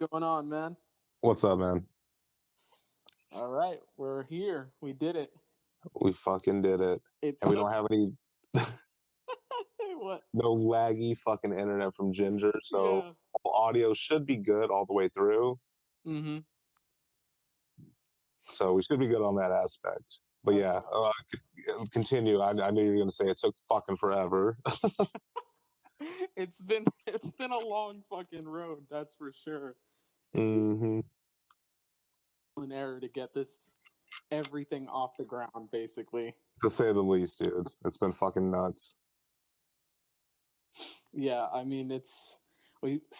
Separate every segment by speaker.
Speaker 1: going on, man?
Speaker 2: What's up, man?
Speaker 1: All right, we're here. We did it.
Speaker 2: We fucking did it.
Speaker 1: It
Speaker 2: And we
Speaker 1: took
Speaker 2: don't have any
Speaker 1: what?
Speaker 2: no laggy fucking internet from Ginger, so
Speaker 1: Yeah.
Speaker 2: audio should be good all the way through.
Speaker 1: Mm-hmm.
Speaker 2: So we should be good on that aspect. But yeah, continue. I knew you were gonna say it took fucking forever.
Speaker 1: It's been a long fucking road, that's for sure. It's
Speaker 2: hmm
Speaker 1: an error to get this everything off the ground, basically.
Speaker 2: To say the least, dude. It's been fucking nuts.
Speaker 1: Yeah, I mean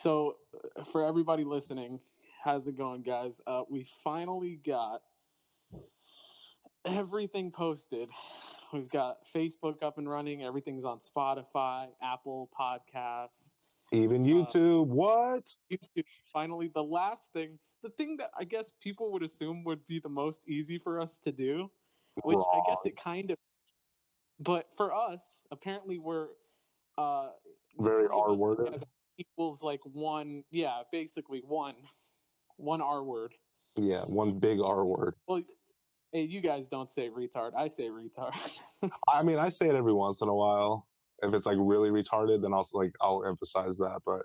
Speaker 1: for everybody listening, how's it going, guys? We finally got everything posted. We've got Facebook up and running. Everything's on Spotify, Apple Podcasts,
Speaker 2: Even YouTube, what?
Speaker 1: YouTube. Finally, the thing that I guess people would assume would be the most easy for us to do, which I guess
Speaker 2: Wrong.
Speaker 1: it kind of, but for us, apparently we're the
Speaker 2: Very
Speaker 1: three of
Speaker 2: R
Speaker 1: us
Speaker 2: worded.
Speaker 1: together equals like one, yeah, basically one R word.
Speaker 2: Yeah, one big R word.
Speaker 1: Well, hey, you guys don't say retard. I say retard.
Speaker 2: I mean, I say it every once in a while. If it's like really retarded, then I'll emphasize that. But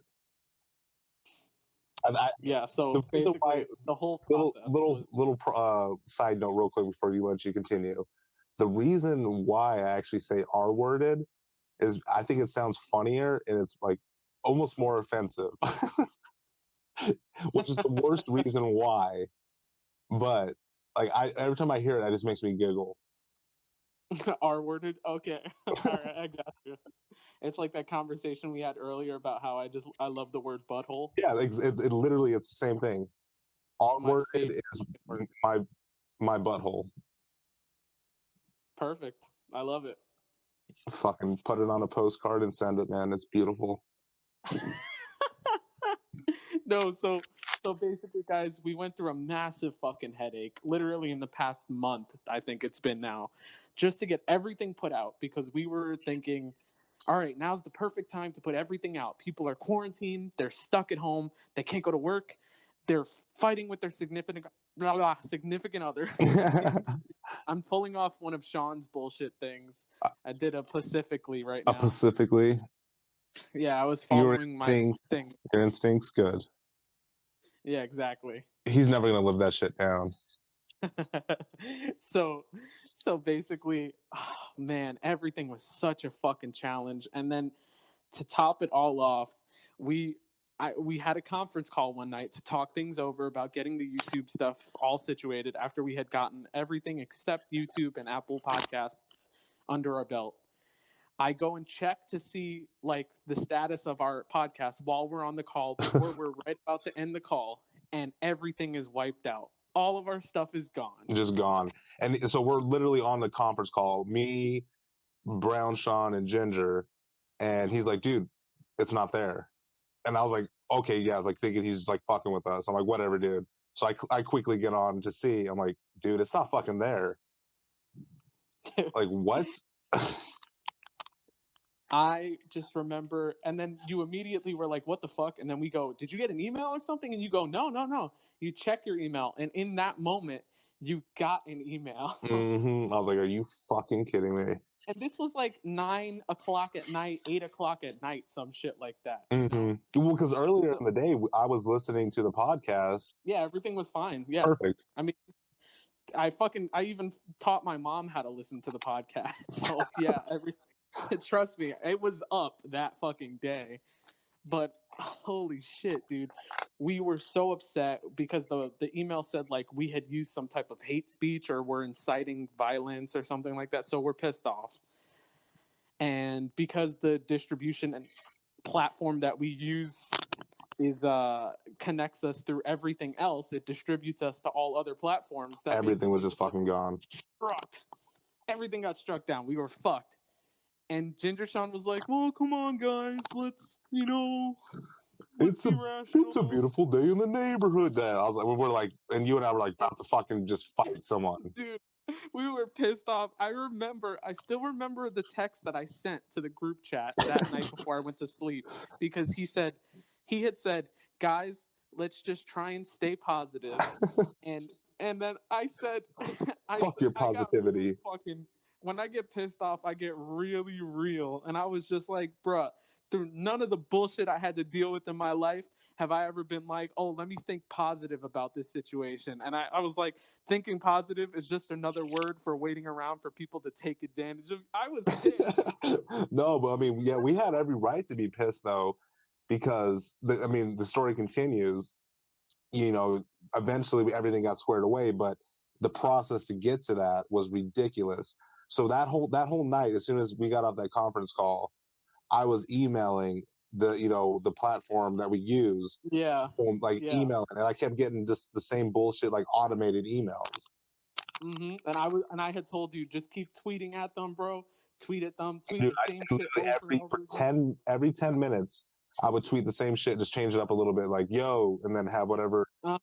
Speaker 2: I,
Speaker 1: Yeah, so
Speaker 2: the reason why
Speaker 1: basically the whole
Speaker 2: little
Speaker 1: process
Speaker 2: little
Speaker 1: was
Speaker 2: little side note real quick before you continue, the reason why I actually say R worded is I think it sounds funnier and it's like almost more offensive, which is the worst reason why, but like I every time I hear it, it just makes me giggle.
Speaker 1: R worded. Okay, all right, I got you. It's like that conversation we had earlier about how I love the word butthole.
Speaker 2: Yeah, it literally it's the same thing. R
Speaker 1: My
Speaker 2: worded
Speaker 1: favorite
Speaker 2: is
Speaker 1: word.
Speaker 2: my my butthole.
Speaker 1: Perfect. I love it.
Speaker 2: Fucking put it on a postcard and send it, man. It's beautiful.
Speaker 1: No, so basically, guys, we went through a massive fucking headache, literally in the past month. I think it's been now, just to get everything put out because we were thinking, all right, now's the perfect time to put everything out. People are quarantined, they're stuck at home, they can't go to work, they're fighting with their significant other. I'm pulling off one of Sean's bullshit things. I did a Pacifically right now.
Speaker 2: Specifically,
Speaker 1: Yeah, I was
Speaker 2: your
Speaker 1: following my
Speaker 2: instinct,
Speaker 1: instinct.
Speaker 2: your instinct's good.
Speaker 1: Yeah, exactly.
Speaker 2: He's never gonna live that shit down.
Speaker 1: so so basically, oh, man, everything was such a fucking challenge. And then to top it all off, we had a conference call one night to talk things over about getting the YouTube stuff all situated after we had gotten everything except YouTube and Apple Podcast under our belt. I go and check to see like the status of our podcast while we're on the call before we're right about to end the call, and everything is wiped out. All of our stuff is gone.
Speaker 2: Just gone. And so we're literally on the conference call, me, Brown, Sean, and Ginger, and he's like, dude, it's not there. And I was like, okay, yeah, I was like thinking he's like fucking with us. I'm like, whatever, dude. So I quickly get on to see. I'm like, dude, it's not fucking there. Like, what?
Speaker 1: I just remember, and then you immediately were like, "What the fuck?" And then we go, "Did you get an email or something?" And you go, "No, no, no." You check your email, and in that moment, you got an email.
Speaker 2: I was like, are you fucking kidding me?
Speaker 1: And this was like 9 o'clock at night, 8 o'clock at night, some shit like that.
Speaker 2: Well, because earlier in the day, I was listening to the podcast.
Speaker 1: Yeah, everything was fine. Yeah,
Speaker 2: Perfect.
Speaker 1: I mean, I even taught my mom how to listen to the podcast. So yeah, trust me, it was up that fucking day. But holy shit, dude. We were so upset because the email said like we had used some type of hate speech or were inciting violence or something like that. So we're pissed off. And because the distribution and platform that we use is connects us through everything else, it distributes us to all other platforms. That
Speaker 2: Everything was just fucking gone.
Speaker 1: struck. Everything got struck down. We were fucked. And Ginger Sean was like, "Well, come on, guys, let's be rational."
Speaker 2: It's a beautiful day in the neighborhood. That I was like, we're like, and you and I were like about to fucking just fight someone.
Speaker 1: Dude, we were pissed off. I still remember the text that I sent to the group chat that night before I went to sleep because he had said, "Guys, let's just try and stay positive. And then I said,
Speaker 2: Fuck your
Speaker 1: I got really
Speaker 2: positivity.
Speaker 1: fucking. When I get pissed off, I get really real, and I was just like, bruh, through none of the bullshit I had to deal with in my life, have I ever been like, oh, let me think positive about this situation. And I was like, thinking positive is just another word for waiting around for people to take advantage of. I was pissed.
Speaker 2: No, but I mean, yeah, we had every right to be pissed though, because the story continues. You know, eventually everything got squared away, but the process to get to that was ridiculous. So that whole night, as soon as we got off that conference call, I was emailing the platform that we use,
Speaker 1: Yeah.
Speaker 2: like
Speaker 1: Yeah.
Speaker 2: emailing, and I kept getting just the same bullshit, like automated emails.
Speaker 1: And I had told you, just keep tweeting at them, bro. Tweet at them. Tweet
Speaker 2: Dude,
Speaker 1: the
Speaker 2: I
Speaker 1: same
Speaker 2: do
Speaker 1: shit over and
Speaker 2: every
Speaker 1: over again.
Speaker 2: every 10 minutes, I would tweet the same shit, just change it up a little bit, like yo, and then have whatever
Speaker 1: Uh,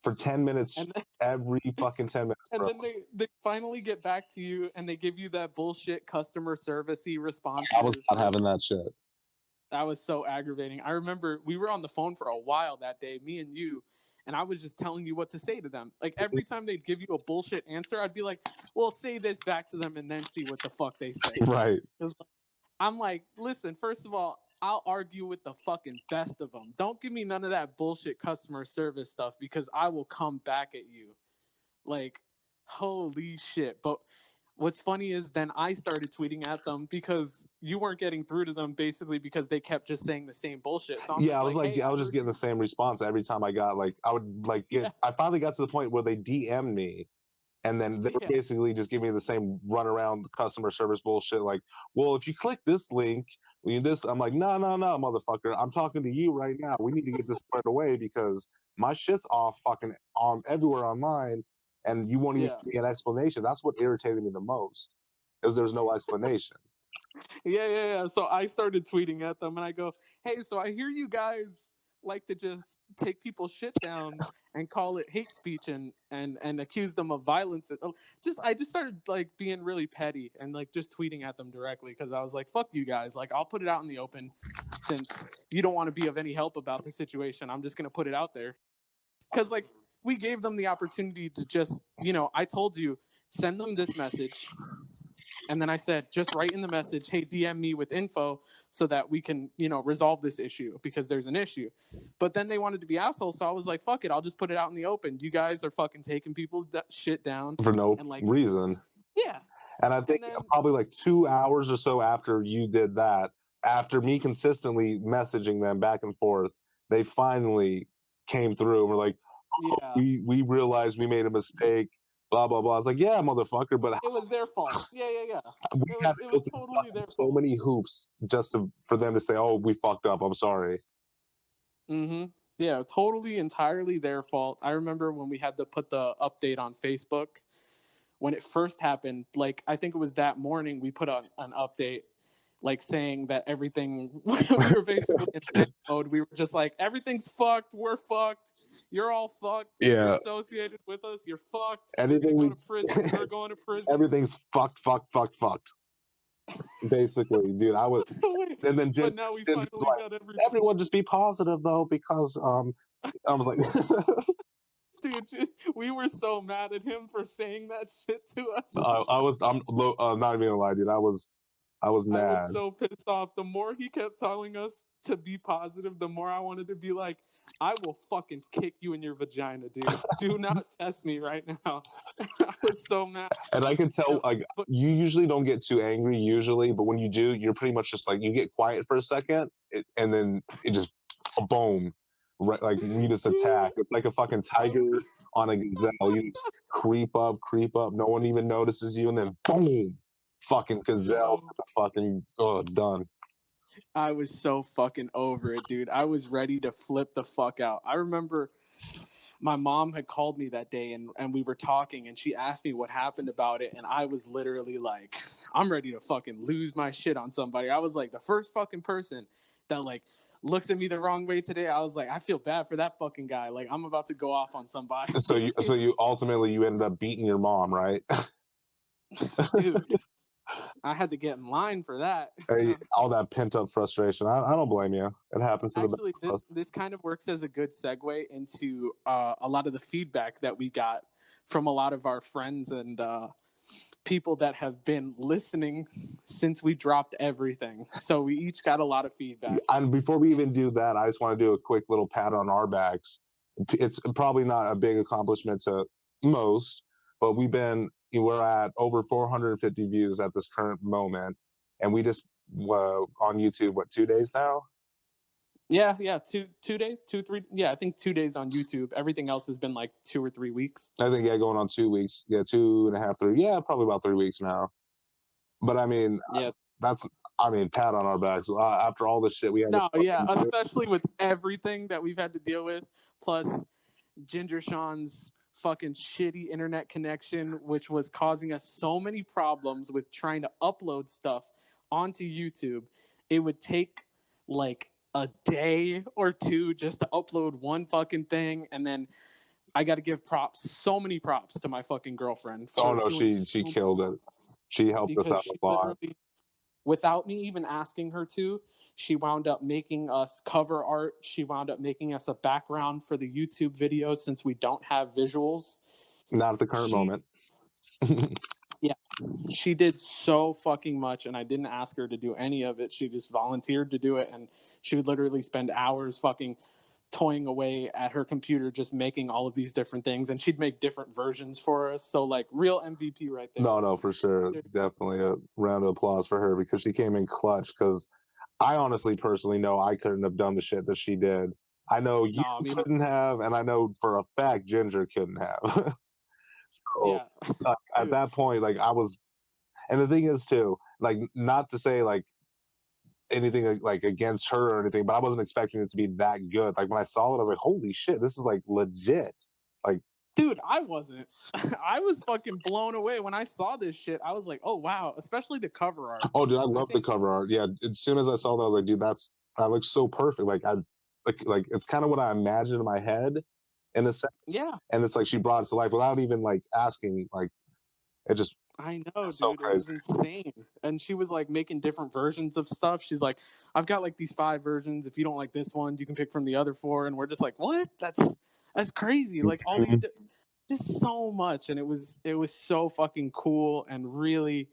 Speaker 2: for 10 minutes
Speaker 1: and
Speaker 2: every fucking 10 minutes,
Speaker 1: and
Speaker 2: bro.
Speaker 1: then they finally get back to you and they give you that bullshit customer servicey
Speaker 2: I was
Speaker 1: responses
Speaker 2: not
Speaker 1: for
Speaker 2: having that shit.
Speaker 1: that was so aggravating. I remember we were on the phone for a while that day, me and you, and I was just telling you what to say to them. Like every time they'd give you a bullshit answer, I'd be like, "Well, say this back to them and then see what the fuck they say."
Speaker 2: Right.
Speaker 1: I'm like, listen, first of all, I'll argue with the fucking best of them. Don't give me none of that bullshit customer service stuff because I will come back at you. Like, holy shit. But what's funny is then I started tweeting at them because you weren't getting through to them basically because they kept just saying the same bullshit. So I'm
Speaker 2: Yeah,
Speaker 1: just
Speaker 2: I was
Speaker 1: like,
Speaker 2: like,
Speaker 1: hey,
Speaker 2: I
Speaker 1: I
Speaker 2: was just
Speaker 1: heard
Speaker 2: getting
Speaker 1: you.
Speaker 2: the same response every time I got, like, I would like get.
Speaker 1: Yeah.
Speaker 2: I finally got to the point where they DM'd me, and then they were
Speaker 1: Yeah.
Speaker 2: basically just giving me the same runaround customer service bullshit. Like, well, if you click this link, when you this, I'm like, no, no, no, motherfucker, I'm talking to you right now. We need to get this squared away because my shit's off fucking on everywhere online, and you won't even
Speaker 1: Yeah.
Speaker 2: give me an explanation. That's what irritated me the most, is there's no explanation.
Speaker 1: Yeah. So I started tweeting at them and I go, hey, so I hear you guys like to just take people's shit down and call it hate speech and accuse them of violence. I just started like being really petty and like just tweeting at them directly because I was like, fuck you guys. Like I'll put it out in the open since you don't want to be of any help about the situation. I'm just gonna put it out there. Because like we gave them the opportunity to just, I told you, send them this message. And then I said, just write in the message, hey, DM me with info so that we can, resolve this issue because there's an issue. But then they wanted to be assholes. So I was like, fuck it. I'll just put it out in the open. You guys are fucking taking people's shit down.
Speaker 2: For no
Speaker 1: And like,
Speaker 2: reason.
Speaker 1: yeah.
Speaker 2: And I think
Speaker 1: And then,
Speaker 2: probably like 2 hours or so after you did that, after me consistently messaging them back and forth, they finally came through and were like, oh,
Speaker 1: yeah,
Speaker 2: we realized we made a mistake, blah, blah, blah. I was like, yeah, motherfucker, but
Speaker 1: it was their fault. Yeah.
Speaker 2: we had to
Speaker 1: It
Speaker 2: go
Speaker 1: was
Speaker 2: through
Speaker 1: totally their
Speaker 2: so
Speaker 1: fault.
Speaker 2: many hoops just for them to say, oh, we fucked up. I'm sorry.
Speaker 1: Yeah, totally, entirely their fault. I remember when we had to put the update on Facebook when it first happened. Like, I think it was that morning we put on an update, like saying that everything, we were basically in panic mode. We were just like, everything's fucked. We're fucked. You're all fucked. You're
Speaker 2: Yeah.
Speaker 1: associated with us. You're fucked.
Speaker 2: Anything
Speaker 1: You're going to go to prison. We're going to prison.
Speaker 2: everything's fucked. Basically, dude, I would. And then
Speaker 1: But now we
Speaker 2: Jen was
Speaker 1: finally
Speaker 2: like,
Speaker 1: got everything.
Speaker 2: everyone just be positive though, because I was like,
Speaker 1: Dude, we were so mad at him for saying that shit to us.
Speaker 2: I'm not even gonna lie, dude. I was
Speaker 1: I was
Speaker 2: mad.
Speaker 1: so pissed off. The more he kept telling us to be positive, the more I wanted to be like, I will fucking kick you in your vagina, dude. Do not test me right now. I was so mad.
Speaker 2: And I can tell, like, you usually don't get too angry, usually, but when you do, you're pretty much just like, you get quiet for a second, and then it just, boom, right? Like, you just attack. It's like a fucking tiger on a gazelle. You just creep up. No one even notices you, and then boom, fucking gazelle, fucking, done.
Speaker 1: I was so fucking over it, dude. I was ready to flip the fuck out. I remember my mom had called me that day and we were talking and she asked me what happened about it. And I was literally like, I'm ready to fucking lose my shit on somebody. I was like, the first fucking person that like looks at me the wrong way today, I was like, I feel bad for that fucking guy. Like, I'm about to go off on somebody.
Speaker 2: So you ultimately you ended up beating your mom, right?
Speaker 1: Dude. I had to get in line for that.
Speaker 2: Hey, all that pent up frustration. I don't blame you. It happens to the best
Speaker 1: Actually,
Speaker 2: of us.
Speaker 1: this kind of works as a good segue into a lot of the feedback that we got from a lot of our friends and people that have been listening since we dropped everything. So we each got a lot of feedback.
Speaker 2: And before we even do that, I just want to do a quick little pat on our backs. It's probably not a big accomplishment to most, but we're at over 450 views at this current moment, and we just on YouTube 2 days now.
Speaker 1: Yeah, 2 days, 3. Yeah, I think 2 days on YouTube. Everything else has been like 2 or 3 weeks.
Speaker 2: I think going on 2 weeks. Yeah, 2.5, 3. Yeah, probably about 3 weeks now. But I mean,
Speaker 1: Yeah.
Speaker 2: pat on our backs after all the shit we had.
Speaker 1: No, yeah, especially with everything that we've had to deal with, plus Ginger Sean's fucking shitty internet connection, which was causing us so many problems with trying to upload stuff onto YouTube. It would take like a day or two just to upload one fucking thing, and then I got to give so many props to my fucking girlfriend.
Speaker 2: Oh no, she killed it. She helped us out a lot.
Speaker 1: Without me even asking her to, she wound up making us cover art. She wound up making us a background for the YouTube videos since we don't have visuals.
Speaker 2: Not at the current moment.
Speaker 1: Yeah, she did so fucking much, and I didn't ask her to do any of it. She just volunteered to do it, and she would literally spend hours fucking toying away at her computer just making all of these different things, and she'd make different versions for us. So like real MVP right there.
Speaker 2: No, for sure. Definitely a round of applause for her because she came in clutch, because I honestly personally know I couldn't have done the shit that she did. I know you couldn't have, and I know for a fact Ginger couldn't have. So
Speaker 1: yeah.
Speaker 2: at that point, like I was, and the thing is too, like not to say like anything like against her or anything, but I wasn't expecting it to be that good. Like when I saw it, I was like, holy shit, this is like legit. Like,
Speaker 1: dude, I wasn't. I was fucking blown away when I saw this shit. I was like, oh wow, especially the cover art.
Speaker 2: Oh, dude, I love the cover art. Yeah, as soon as I saw that, I was like, dude, that looks so perfect. Like like it's kind of what I imagined in my head, in a sense.
Speaker 1: Yeah.
Speaker 2: And it's like she brought it to life without even like asking. Like it just.
Speaker 1: I know, dude.
Speaker 2: So
Speaker 1: it was insane. And she was like making different versions of stuff. She's like, I've got like these 5 versions. If you don't like this one, you can pick from the other 4. And we're just like, what? That's crazy. Like all these, just so much. And it was so fucking cool. And really,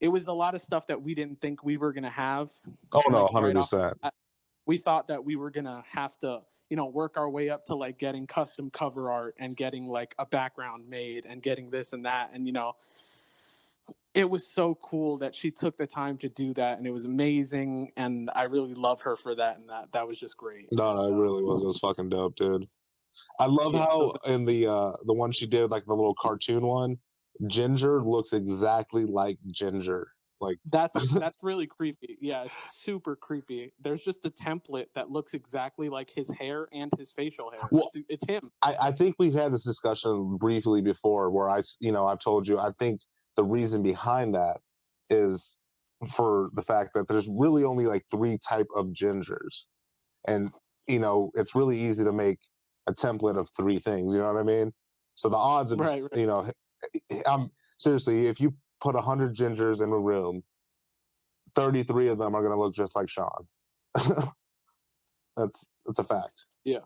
Speaker 1: it was a lot of stuff that we didn't think we were gonna have.
Speaker 2: Oh no,
Speaker 1: like,
Speaker 2: 100%.
Speaker 1: We thought that we were gonna have to, work our way up to like getting custom cover art and getting like a background made and getting this and that. And it was so cool that she took the time to do that, and it was amazing. And I really love her for that. And that was just great.
Speaker 2: No, it really was. It was fucking dope, dude. I love how in the one she did, like the little cartoon one, Ginger looks exactly like Ginger. Like
Speaker 1: that's really creepy. Yeah, it's super creepy. There's just a template that looks exactly like his hair and his facial hair. Well, it's him.
Speaker 2: I think we've had this discussion briefly before where I've told you, I think the reason behind that is for the fact that there's really only like 3 type of Gingers. And, it's really easy to make a template of 3 things. You know what I mean? So the odds of,
Speaker 1: right.
Speaker 2: seriously, if you put 100 Gingers in a room, 33 of them are going to look just like Sean. That's a fact.
Speaker 1: Yeah.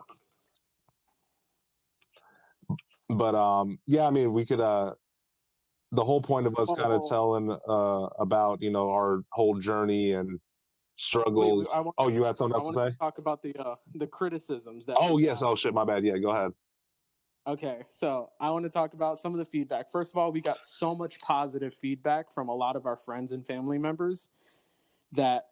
Speaker 2: But yeah, I mean, we could the whole point of us kind of telling about our whole journey and struggles.
Speaker 1: Wait,
Speaker 2: you had something else to say?
Speaker 1: Talk about the criticisms that.
Speaker 2: Oh yes. Oh shit. My bad. Yeah. Go ahead.
Speaker 1: Okay, so I want to talk about some of the feedback. First of all, we got so much positive feedback from a lot of our friends and family members that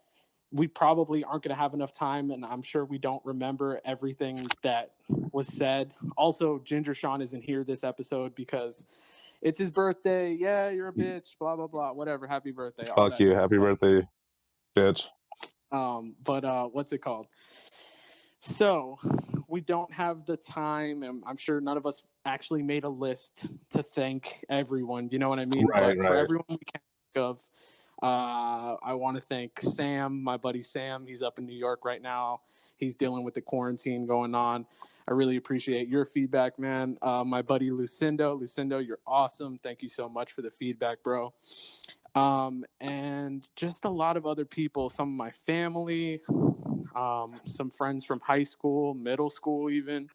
Speaker 1: we probably aren't going to have enough time, and I'm sure we don't remember everything that was said. Also, Ginger Sean isn't here this episode because it's his birthday. Yeah, you're a bitch, blah, blah, blah, whatever. Happy birthday.
Speaker 2: Fuck you. Happy birthday, bitch.
Speaker 1: But what's it called? So we don't have the time, and I'm sure none of us actually made a list to thank everyone. You know what I mean?
Speaker 2: Right,
Speaker 1: but for everyone we can think of, I want to thank Sam, my buddy Sam. He's up in New York right now. He's dealing with the quarantine going on. I really appreciate your feedback, man. My buddy Lucindo, you're awesome. Thank you so much for the feedback, bro. And just a lot of other people, some of my family, some friends from high school, middle school, even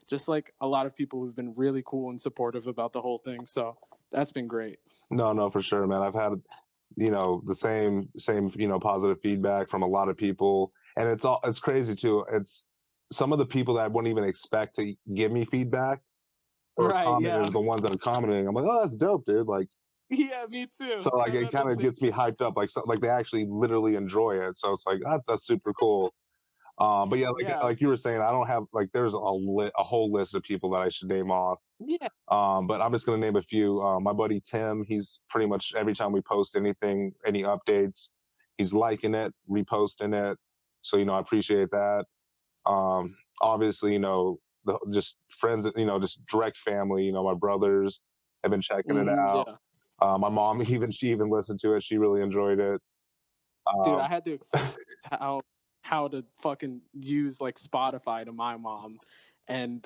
Speaker 1: just like a lot of people who've been really cool and supportive about the whole thing. So that's been great.
Speaker 2: No, for sure, man. I've had, the same, positive feedback from a lot of people. And it's crazy too. It's some of the people that I wouldn't even expect to give me feedback or
Speaker 1: Right.
Speaker 2: comment
Speaker 1: Yeah.
Speaker 2: are the ones that are commenting. I'm like, oh, that's dope, dude. Like,
Speaker 1: Yeah, me
Speaker 2: so
Speaker 1: too.
Speaker 2: like
Speaker 1: And
Speaker 2: it
Speaker 1: then the
Speaker 2: kind of
Speaker 1: same.
Speaker 2: gets me hyped up. Like, like they actually literally enjoy it. So it's like that's super cool. But yeah,
Speaker 1: Yeah.
Speaker 2: like you were saying, I don't have like there's a whole list of people that I should name off.
Speaker 1: Yeah.
Speaker 2: But I'm just gonna name a few. My buddy Tim, he's pretty much every time we post anything, any updates, he's liking it, reposting it. So I appreciate that. Obviously, just friends, just direct family. My brothers have been checking it out.
Speaker 1: Yeah.
Speaker 2: My mom, she even listened to it. She really enjoyed it.
Speaker 1: Dude,
Speaker 2: Um,
Speaker 1: I had to explain how to fucking use like Spotify to my mom, and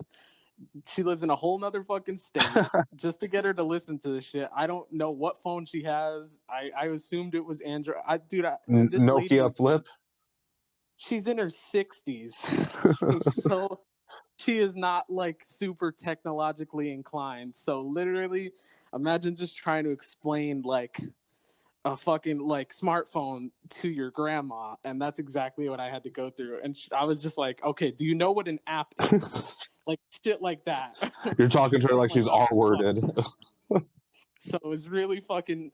Speaker 1: she lives in a whole nother fucking state. Just to get her to listen to this shit, I don't know what phone she has. I assumed it was Android. And this lady,
Speaker 2: Nokia Flip.
Speaker 1: she's in her 60s, so she is not like super technologically inclined. So literally, imagine just trying to explain like a fucking like smartphone to your grandma, and that's exactly what I had to go through. And I was just like, okay, do you know what an app is? Like shit like that.
Speaker 2: You're talking to her like
Speaker 1: Like
Speaker 2: she's
Speaker 1: what the
Speaker 2: R-worded.
Speaker 1: fuck? So it was really fucking,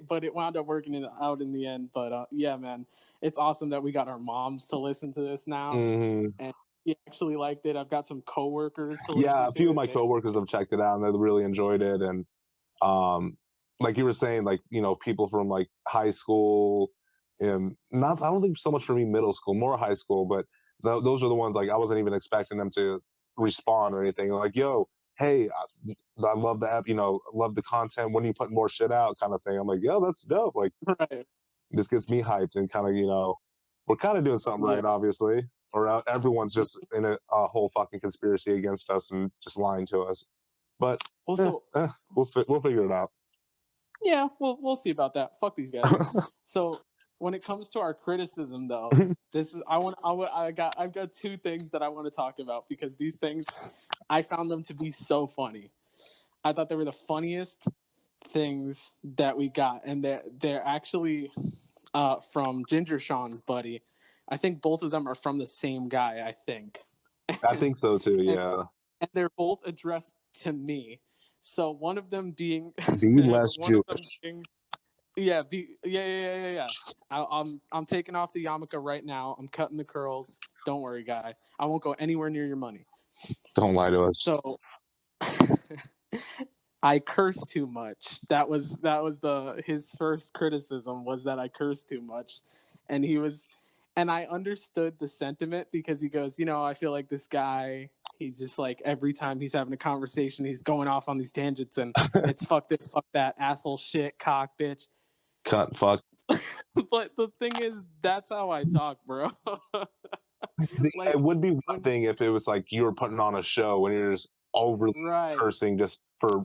Speaker 1: but it wound up working out in the end. But yeah, man, it's awesome that we got our moms to listen to this now, and he actually liked it. I've got some coworkers to
Speaker 2: Yeah,
Speaker 1: listen
Speaker 2: a
Speaker 1: to
Speaker 2: few of
Speaker 1: it.
Speaker 2: my coworkers have checked it out and they really enjoyed it. And like you were saying, like people from like high school, and not I don't think so much for me middle school, more high school, but those are the ones like I wasn't even expecting them to respond or anything. Like, yo, hey, I love the app, love the content. When you put more shit out, kind of thing. I'm like, yo, that's dope. Like,
Speaker 1: Right.
Speaker 2: this gets me hyped and kind of we're kind of doing something
Speaker 1: Yeah.
Speaker 2: right, obviously, or everyone's just in a whole fucking conspiracy against us and just lying to us. But
Speaker 1: Also,
Speaker 2: we'll figure it out.
Speaker 1: yeah, we'll see about that. Fuck these guys. So when it comes to our criticism, though, this is I've got two things that I want to talk about because these things I found them to be so funny. I thought they were the funniest things that we got, and they're actually from Ginger Sean's buddy. I think both of them are from the same guy. I think.
Speaker 2: I think so too.
Speaker 1: and,
Speaker 2: Yeah.
Speaker 1: and they're both addressed to me. So one of them being
Speaker 2: Be less
Speaker 1: one of them
Speaker 2: Jewish.
Speaker 1: being yeah. I'm taking off the yarmulke right now. I'm cutting the curls. Don't worry, guy. I won't go anywhere near your money.
Speaker 2: Don't lie to us.
Speaker 1: So I curse too much. That was his first criticism was that I curse too much, and I understood the sentiment because he goes, I feel like this guy. He's just like every time he's having a conversation, he's going off on these tangents, and it's fuck this, fuck that, asshole, shit, cock, bitch.
Speaker 2: Cut, fuck.
Speaker 1: But the thing is, that's how I talk, bro.
Speaker 2: See,
Speaker 1: Like
Speaker 2: it would be one thing if it was like you were putting on a show when you're just overly
Speaker 1: right.
Speaker 2: cursing just for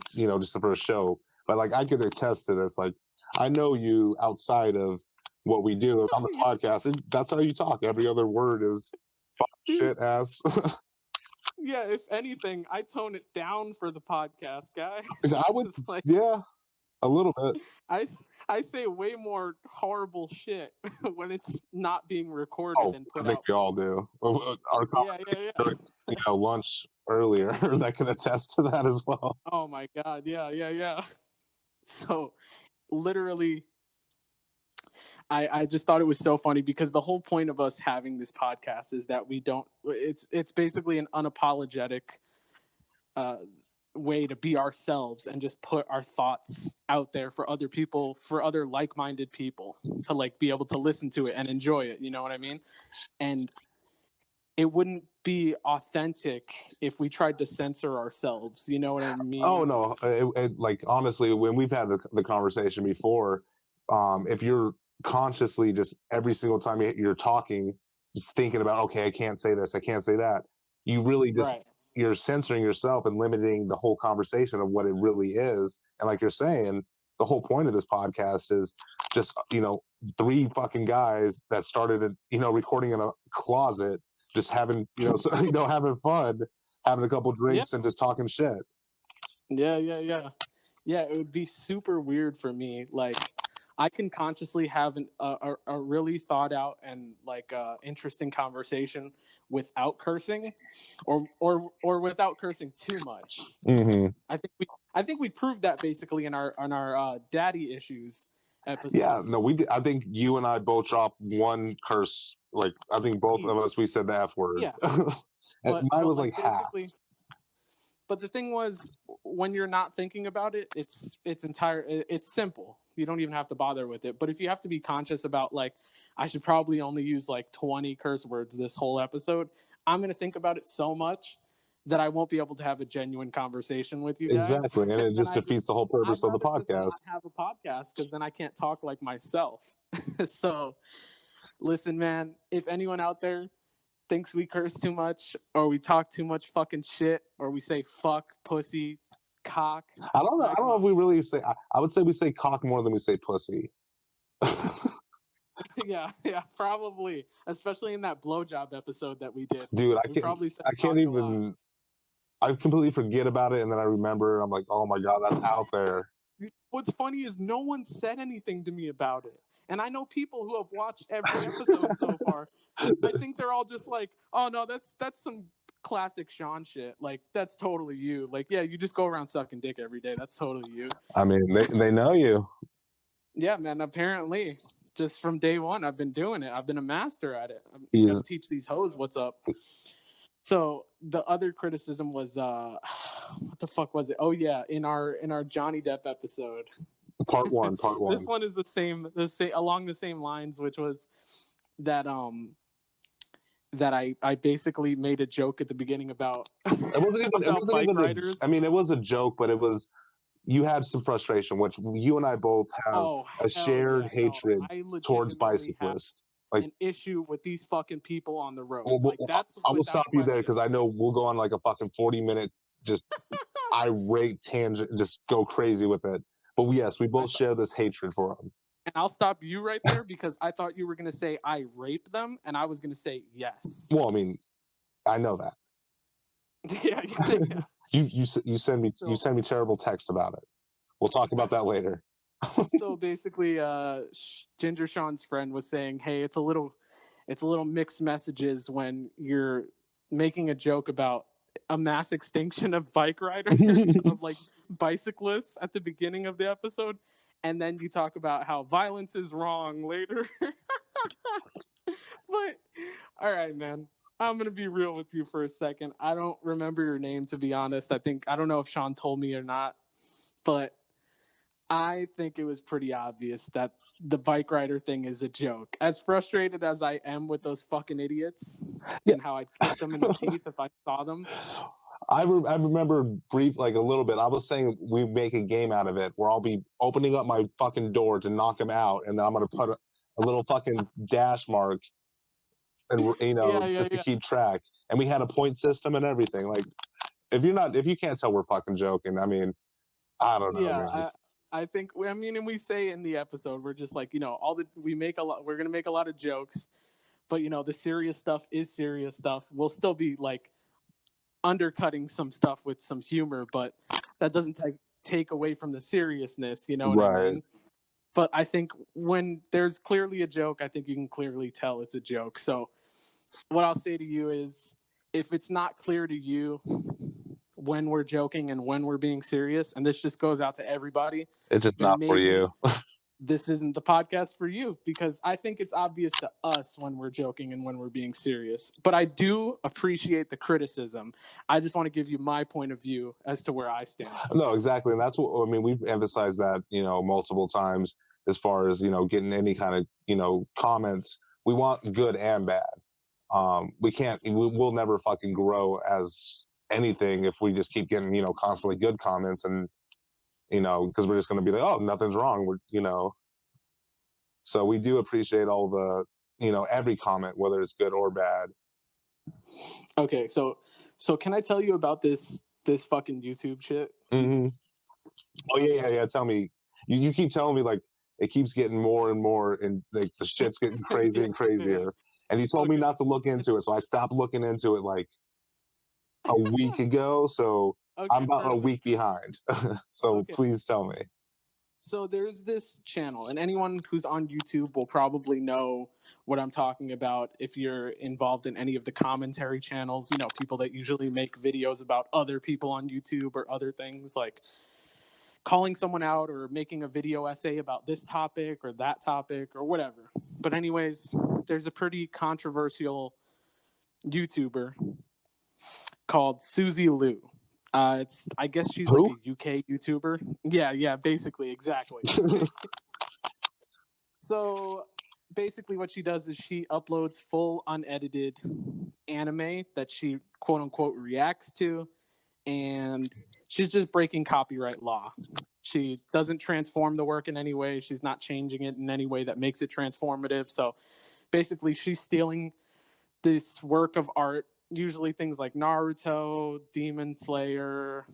Speaker 2: a show. But like I could attest to this. Like I know you outside of what we do on the podcast. That's how you talk. Every other word is fuck, shit, ass.
Speaker 1: Yeah, if anything, I tone it down for the podcast, guy.
Speaker 2: I would,
Speaker 1: like,
Speaker 2: yeah, a little bit.
Speaker 1: I say way more horrible shit when it's not being recorded and put
Speaker 2: I think
Speaker 1: out.
Speaker 2: we all do. Our lunch earlier that can attest to that as well.
Speaker 1: Oh my god, yeah. So, literally, I just thought it was so funny because the whole point of us having this podcast is that we don't. It's basically an unapologetic way to be ourselves and just put our thoughts out there for other people, for other like-minded people to like be able to listen to it and enjoy it. You know what I mean? And it wouldn't be authentic if we tried to censor ourselves. You know what I mean?
Speaker 2: Oh no, like honestly, when we've had the conversation before, if you're consciously just every single time you're talking, just thinking about, okay, I can't say this, I can't say that, you really just you're censoring yourself and limiting the whole conversation of what it really is. And like you're saying, the whole point of this podcast is just, 3 fucking guys that started, recording in a closet, just having, having fun, having a couple drinks and just talking shit.
Speaker 1: Yeah. It would be super weird for me. Like, I can consciously have a really thought out and like interesting conversation without cursing, or without cursing too much.
Speaker 2: Mm-hmm.
Speaker 1: I think we proved that basically in our daddy issues episode.
Speaker 2: Yeah, no, we did. I think you and I both dropped one curse. Like, I think both of us, we said the F word.
Speaker 1: Yeah.
Speaker 2: And mine was like half.
Speaker 1: But the thing was, when you're not thinking about it, it's simple. You don't even have to bother with it. But if you have to be conscious about, like, I should probably only use like 20 curse words this whole episode, I'm going to think about it so much that I won't be able to have a genuine conversation with you guys.
Speaker 2: Exactly. And it just defeats the whole purpose of the podcast.
Speaker 1: Just not have a podcast, because then I can't talk like myself. So listen, man, if anyone out there thinks we curse too much, or we talk too much fucking shit, or we say fuck, pussy, cock.
Speaker 2: I don't know if we really say. I would say we say cock more than we say pussy.
Speaker 1: Yeah, probably. Especially in that blowjob episode that we did.
Speaker 2: Dude, I can't even. I completely forget about it, and then I remember. I'm like, oh my god, that's out there.
Speaker 1: What's funny is no one said anything to me about it. And I know people who have watched every episode so far. I think they're all just like, oh no, that's some classic Sean shit. Like, that's totally you. Like, yeah, you just go around sucking dick every day. That's totally you.
Speaker 2: I mean, they know you.
Speaker 1: Yeah, man, apparently. Just from day one, I've been doing it. I've been a master at it. I'm gonna teach these hoes what's up. So the other criticism was, what the fuck was it? Oh yeah, in our Johnny Depp episode.
Speaker 2: Part one.
Speaker 1: This one is the same along the same lines, which was that that I basically made a joke at the beginning about
Speaker 2: it wasn't even
Speaker 1: riders.
Speaker 2: I mean, it was a joke, but it was, you had some frustration, which you and I both have a shared hatred towards bicyclists. Like,
Speaker 1: an issue with these fucking people on the road.
Speaker 2: Well,
Speaker 1: like, that's
Speaker 2: I will stop you there, because I know we'll go on like a fucking 40-minute just irate tangent, just go crazy with it. But yes, we both share this hatred for them.
Speaker 1: And I'll stop you right there, because I thought you were going to say I raped them, and I was going to say yes.
Speaker 2: Well, I mean, I know that.
Speaker 1: Yeah.
Speaker 2: You send me terrible text about it. We'll talk about that later.
Speaker 1: So basically, Ginger Sean's friend was saying, hey, it's a little mixed messages when you're making a joke about a mass extinction of bike riders, of like bicyclists at the beginning of the episode, and then you talk about how violence is wrong later. But all right, man, I'm gonna be real with you for a second. I don't remember your name, to be honest. I don't know if Sean told me or not, but I think it was pretty obvious that the bike rider thing is a joke. As frustrated as I am with those fucking idiots and how I'd kick them in the teeth if I saw them.
Speaker 2: I remember like a little bit. I was saying we make a game out of it where I'll be opening up my fucking door to knock him out, and then I'm going to put a little fucking dash mark, and to keep track. And we had a point system and everything. Like, if you can't tell we're fucking joking, I mean, I don't know.
Speaker 1: Yeah, I think, I mean, and we say in the episode, we're just like, we're going to make a lot of jokes, but the serious stuff is serious stuff. We'll still be like undercutting some stuff with some humor, but that doesn't take away from the seriousness, you know what I mean? But I think when there's clearly a joke, I think you can clearly tell it's a joke. So what I'll say to you is, if it's not clear to you when we're joking and when we're being serious, and this just goes out to everybody,
Speaker 2: it's just not for you.
Speaker 1: This isn't the podcast for you, because I think it's obvious to us when we're joking and when we're being serious. But I do appreciate the criticism. I just want to give you my point of view as to where I stand.
Speaker 2: No, exactly. And that's what, I mean, we've emphasized that, multiple times, as far as, getting any kind of, comments. We want good and bad. We'll never fucking grow as anything if we just keep getting, constantly good comments, and, because we're just going to be like, oh, nothing's wrong. So we do appreciate all the, every comment, whether it's good or bad.
Speaker 1: Okay. So can I tell you about this fucking YouTube shit?
Speaker 2: Mm-hmm. Oh yeah. Tell me. You keep telling me like it keeps getting more and more, and like the shit's getting crazy and crazier. And you told me
Speaker 1: Okay.
Speaker 2: not to look into it, so I stopped looking into it like a week ago. So I'm
Speaker 1: Okay,
Speaker 2: about a
Speaker 1: perfect.
Speaker 2: week behind. So
Speaker 1: Okay.
Speaker 2: please tell me.
Speaker 1: So there's this channel, and anyone who's on YouTube will probably know what I'm talking about if you're involved in any of the commentary channels, people that usually make videos about other people on YouTube or other things, like calling someone out or making a video essay about this topic or that topic or whatever. But anyways, there's a pretty controversial YouTuber called Suzy Lou. I guess she's like
Speaker 2: Who?
Speaker 1: a UK YouTuber. Yeah, basically, exactly. So basically, what she does is she uploads full unedited anime that she quote unquote reacts to, and she's just breaking copyright law. She doesn't transform the work in any way. She's not changing it in any way that makes it transformative. So basically, she's stealing this work of art, usually things like Naruto, Demon Slayer,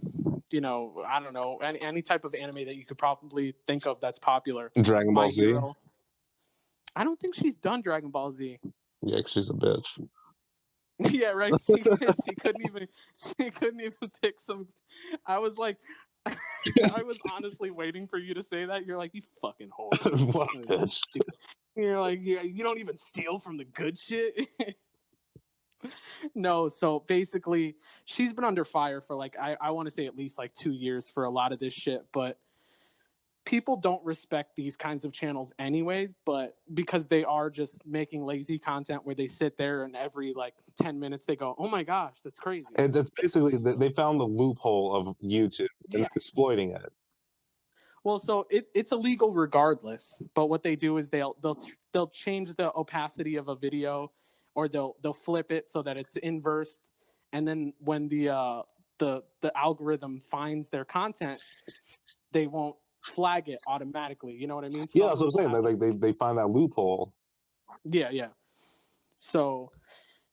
Speaker 1: I don't know, any type of anime that you could probably think of that's popular.
Speaker 2: Dragon Ball
Speaker 1: My
Speaker 2: Z.
Speaker 1: Hero. I don't think she's done Dragon Ball Z.
Speaker 2: Yeah, 'cause she's a bitch.
Speaker 1: Yeah, right. She couldn't even pick some. I was like, I was honestly waiting for you to say that. You're like, you fucking whore.
Speaker 2: What a bitch.
Speaker 1: You're like, yeah, you don't even steal from the good shit. No, so basically, she's been under fire for like I want to say at least like 2 years for a lot of this shit, but people don't respect these kinds of channels anyways, but because they are just making lazy content where they sit there and every like 10 minutes they go, oh my gosh, that's crazy.
Speaker 2: And that's basically they found the loophole of YouTube and
Speaker 1: Yeah.
Speaker 2: they're exploiting it.
Speaker 1: Well, so it's illegal regardless, but what they do is they'll change the opacity of a video, or they'll flip it so that it's inversed, and then when the algorithm finds their content, they won't flag it automatically. You know what I mean?
Speaker 2: Yeah,
Speaker 1: Some
Speaker 2: that's what I'm
Speaker 1: will
Speaker 2: saying.
Speaker 1: have
Speaker 2: They find that loophole.
Speaker 1: yeah. So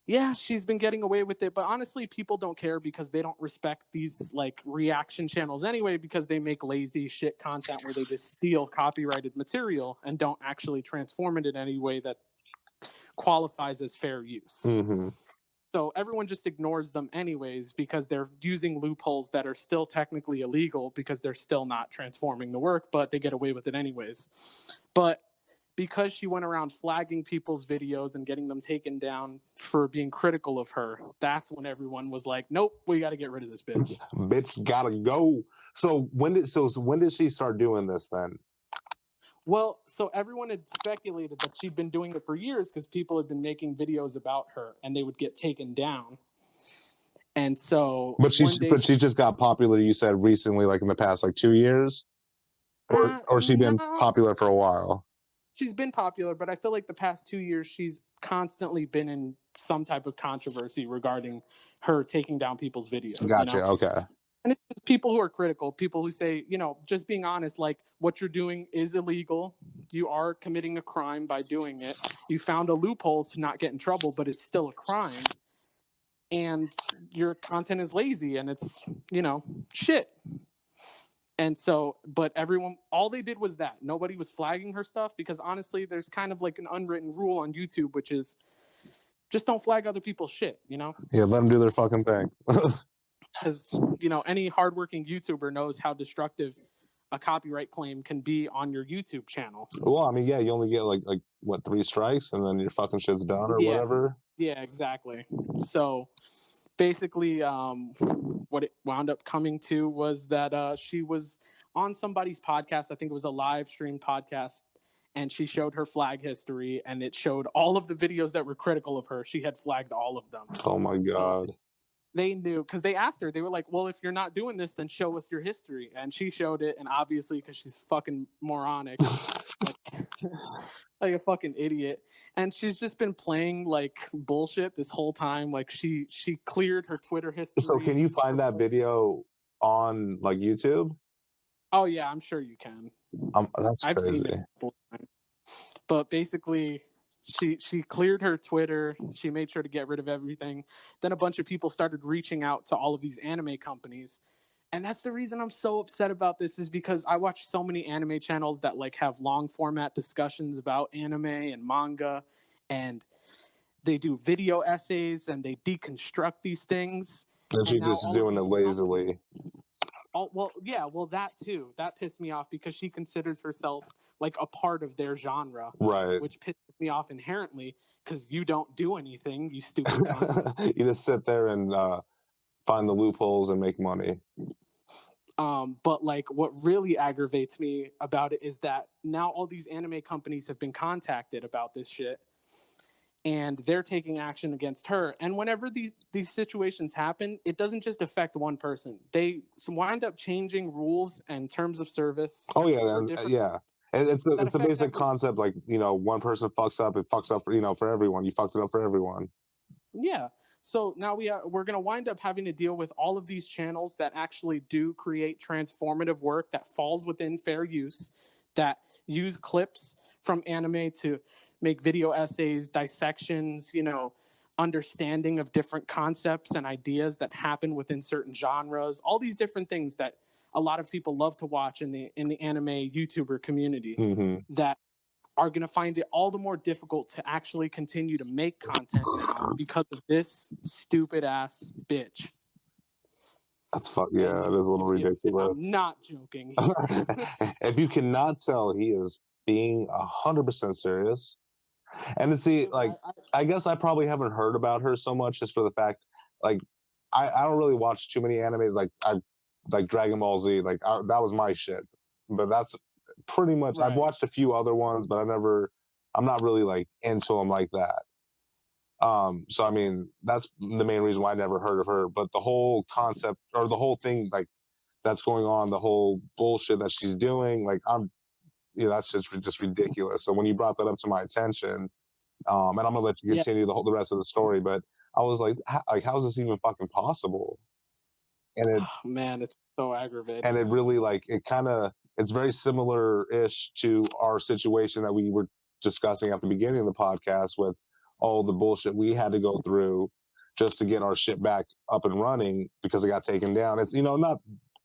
Speaker 1: yeah, she's been getting away with it, but honestly, people don't care because they don't respect these like reaction channels anyway, because they make lazy shit content where they just steal copyrighted material and don't actually transform it in any way that qualifies as fair use.
Speaker 2: Mm-hmm.
Speaker 1: So everyone just ignores them anyways because they're using loopholes that are still technically illegal because they're still not transforming the work, but they get away with it anyways. But because she went around flagging people's videos and getting them taken down for being critical of her, that's when everyone was like, nope, we got to get rid of this bitch.
Speaker 2: Bitch gotta go. So when did she start doing this then?
Speaker 1: Well, so everyone had speculated that she'd been doing it for years because people had been making videos about her and they would get taken down. And so
Speaker 2: But
Speaker 1: one day
Speaker 2: she just got popular, you said, recently, like in the past like 2 years? Or she been
Speaker 1: no,
Speaker 2: popular for a while?
Speaker 1: she's been popular, but I feel like the past 2 years she's constantly been in some type of controversy regarding her taking down people's videos,
Speaker 2: Gotcha. Okay.
Speaker 1: And it's people who are critical, people who say, just being honest, like what you're doing is illegal. You are committing a crime by doing it. You found a loophole to not get in trouble, but it's still a crime. And your content is lazy and it's, shit. And so, but everyone, all they did was that. Nobody was flagging her stuff because honestly, there's kind of like an unwritten rule on YouTube, which is just don't flag other people's shit,
Speaker 2: Yeah, let them do their fucking thing.
Speaker 1: Because, any hardworking YouTuber knows how destructive a copyright claim can be on your YouTube channel.
Speaker 2: Well, I mean, yeah, you only get like what, 3 strikes and then your fucking shit's done or whatever.
Speaker 1: Yeah, exactly. So basically, what it wound up coming to was that she was on somebody's podcast. I think it was a live stream podcast, and she showed her flag history, and it showed all of the videos that were critical of her. She had flagged all of them.
Speaker 2: Oh my god.
Speaker 1: So they knew because they asked her. They were like, "Well, if you're not doing this, then show us your history." And she showed it, and obviously, because she's fucking moronic, like a fucking idiot. And she's just been playing like bullshit this whole time. Like she cleared her Twitter history.
Speaker 2: So can you find that video on like YouTube?
Speaker 1: Oh yeah, I'm sure you can.
Speaker 2: That's
Speaker 1: I've
Speaker 2: crazy.
Speaker 1: seen it. But basically, she cleared her Twitter. She made sure to get rid of everything. Then a bunch of people started reaching out to all of these anime companies And that's the reason I'm so upset about this, is because I watch so many anime channels that like have long format discussions about anime and manga, and they do video essays and they deconstruct these things.
Speaker 2: And
Speaker 1: And
Speaker 2: she's
Speaker 1: now
Speaker 2: just
Speaker 1: all of
Speaker 2: doing it
Speaker 1: these
Speaker 2: lazily.
Speaker 1: well, that too. That pissed me off because she considers herself like a part of their genre,
Speaker 2: Right.
Speaker 1: which pisses me off inherently because you don't do anything, you stupid cunt.
Speaker 2: You just sit there and find the loopholes and make money.
Speaker 1: But like, what really aggravates me about it is that now all these anime companies have been contacted about this shit, and they're taking action against her. And whenever these situations happen, it doesn't just affect one person. They wind up changing rules and terms of service.
Speaker 2: Oh yeah. And it's a basic
Speaker 1: everyone.
Speaker 2: concept. Like, you know, one person fucks up, it fucks up for, you know, for everyone. You fucked it up for everyone.
Speaker 1: Yeah. So now we're going to wind up having to deal with all of these channels that actually do create transformative work that falls within fair use, that use clips from anime to make video essays, dissections, you know, understanding of different concepts and ideas that happen within certain genres, all these different things that a lot of people love to watch in the anime YouTuber community, that are going to find it all the more difficult to actually continue to make content now because of this stupid ass bitch.
Speaker 2: That's yeah, it is a little ridiculous.
Speaker 1: I'm not joking here.
Speaker 2: If you cannot tell, he is being 100% serious. And to see, like, I guess I probably haven't heard about her so much just for the fact, like, I don't really watch too many animes. Like Dragon Ball Z, like that was my shit. But that's pretty much. Right. I've watched a few other ones, but I'm not really like into them like that. So I mean, that's the main reason why I never heard of her. But the whole concept or the whole thing, like, that's going on, the whole bullshit that she's doing, like, that's just ridiculous. So when you brought that up to my attention, and I'm gonna let you continue the rest of the story, but I was like, how is this even fucking possible? And
Speaker 1: man, it's so aggravating.
Speaker 2: And it really, like, it's very similar-ish to our situation that we were discussing at the beginning of the podcast with all the bullshit we had to go through just to get our shit back up and running because it got taken down. It's, you know, not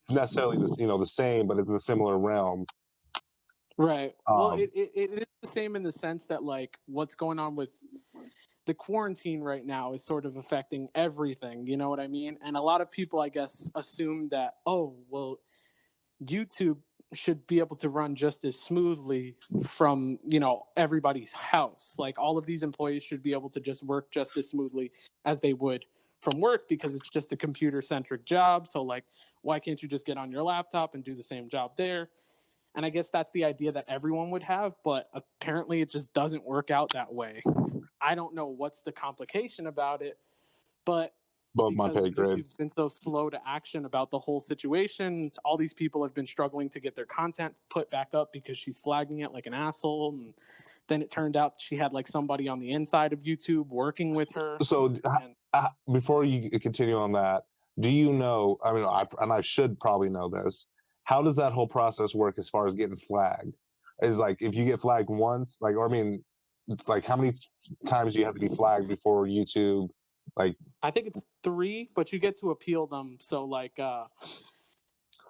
Speaker 2: necessarily this, you know, the same, but it's in a similar realm.
Speaker 1: Right. Well, it is the same in the sense that, like, what's going on with the quarantine right now is sort of affecting everything. You know what I mean? And a lot of people, I guess, assume that, oh, well, YouTube should be able to run just as smoothly from, you know, everybody's house. Like, all of these employees should be able to just work just as smoothly as they would from work because it's just a computer-centric job. So, like, why can't you just get on your laptop and do the same job there? And I guess that's the idea that everyone would have, but apparently it just doesn't work out that way. I don't know what's the complication about it, but because YouTube's been so slow to action about the whole situation, all these people have been struggling to get their content put back up because she's flagging it like an asshole. And then it turned out she had like somebody on the inside of YouTube working with her.
Speaker 2: So before you continue on that, do you know, I mean, I should probably know this, how does that whole process work as far as getting flagged? Is, like, if you get flagged once, like, or I mean, like, how many times do you have to be flagged before YouTube? Like,
Speaker 1: I think it's 3, but you get to appeal them. So, like,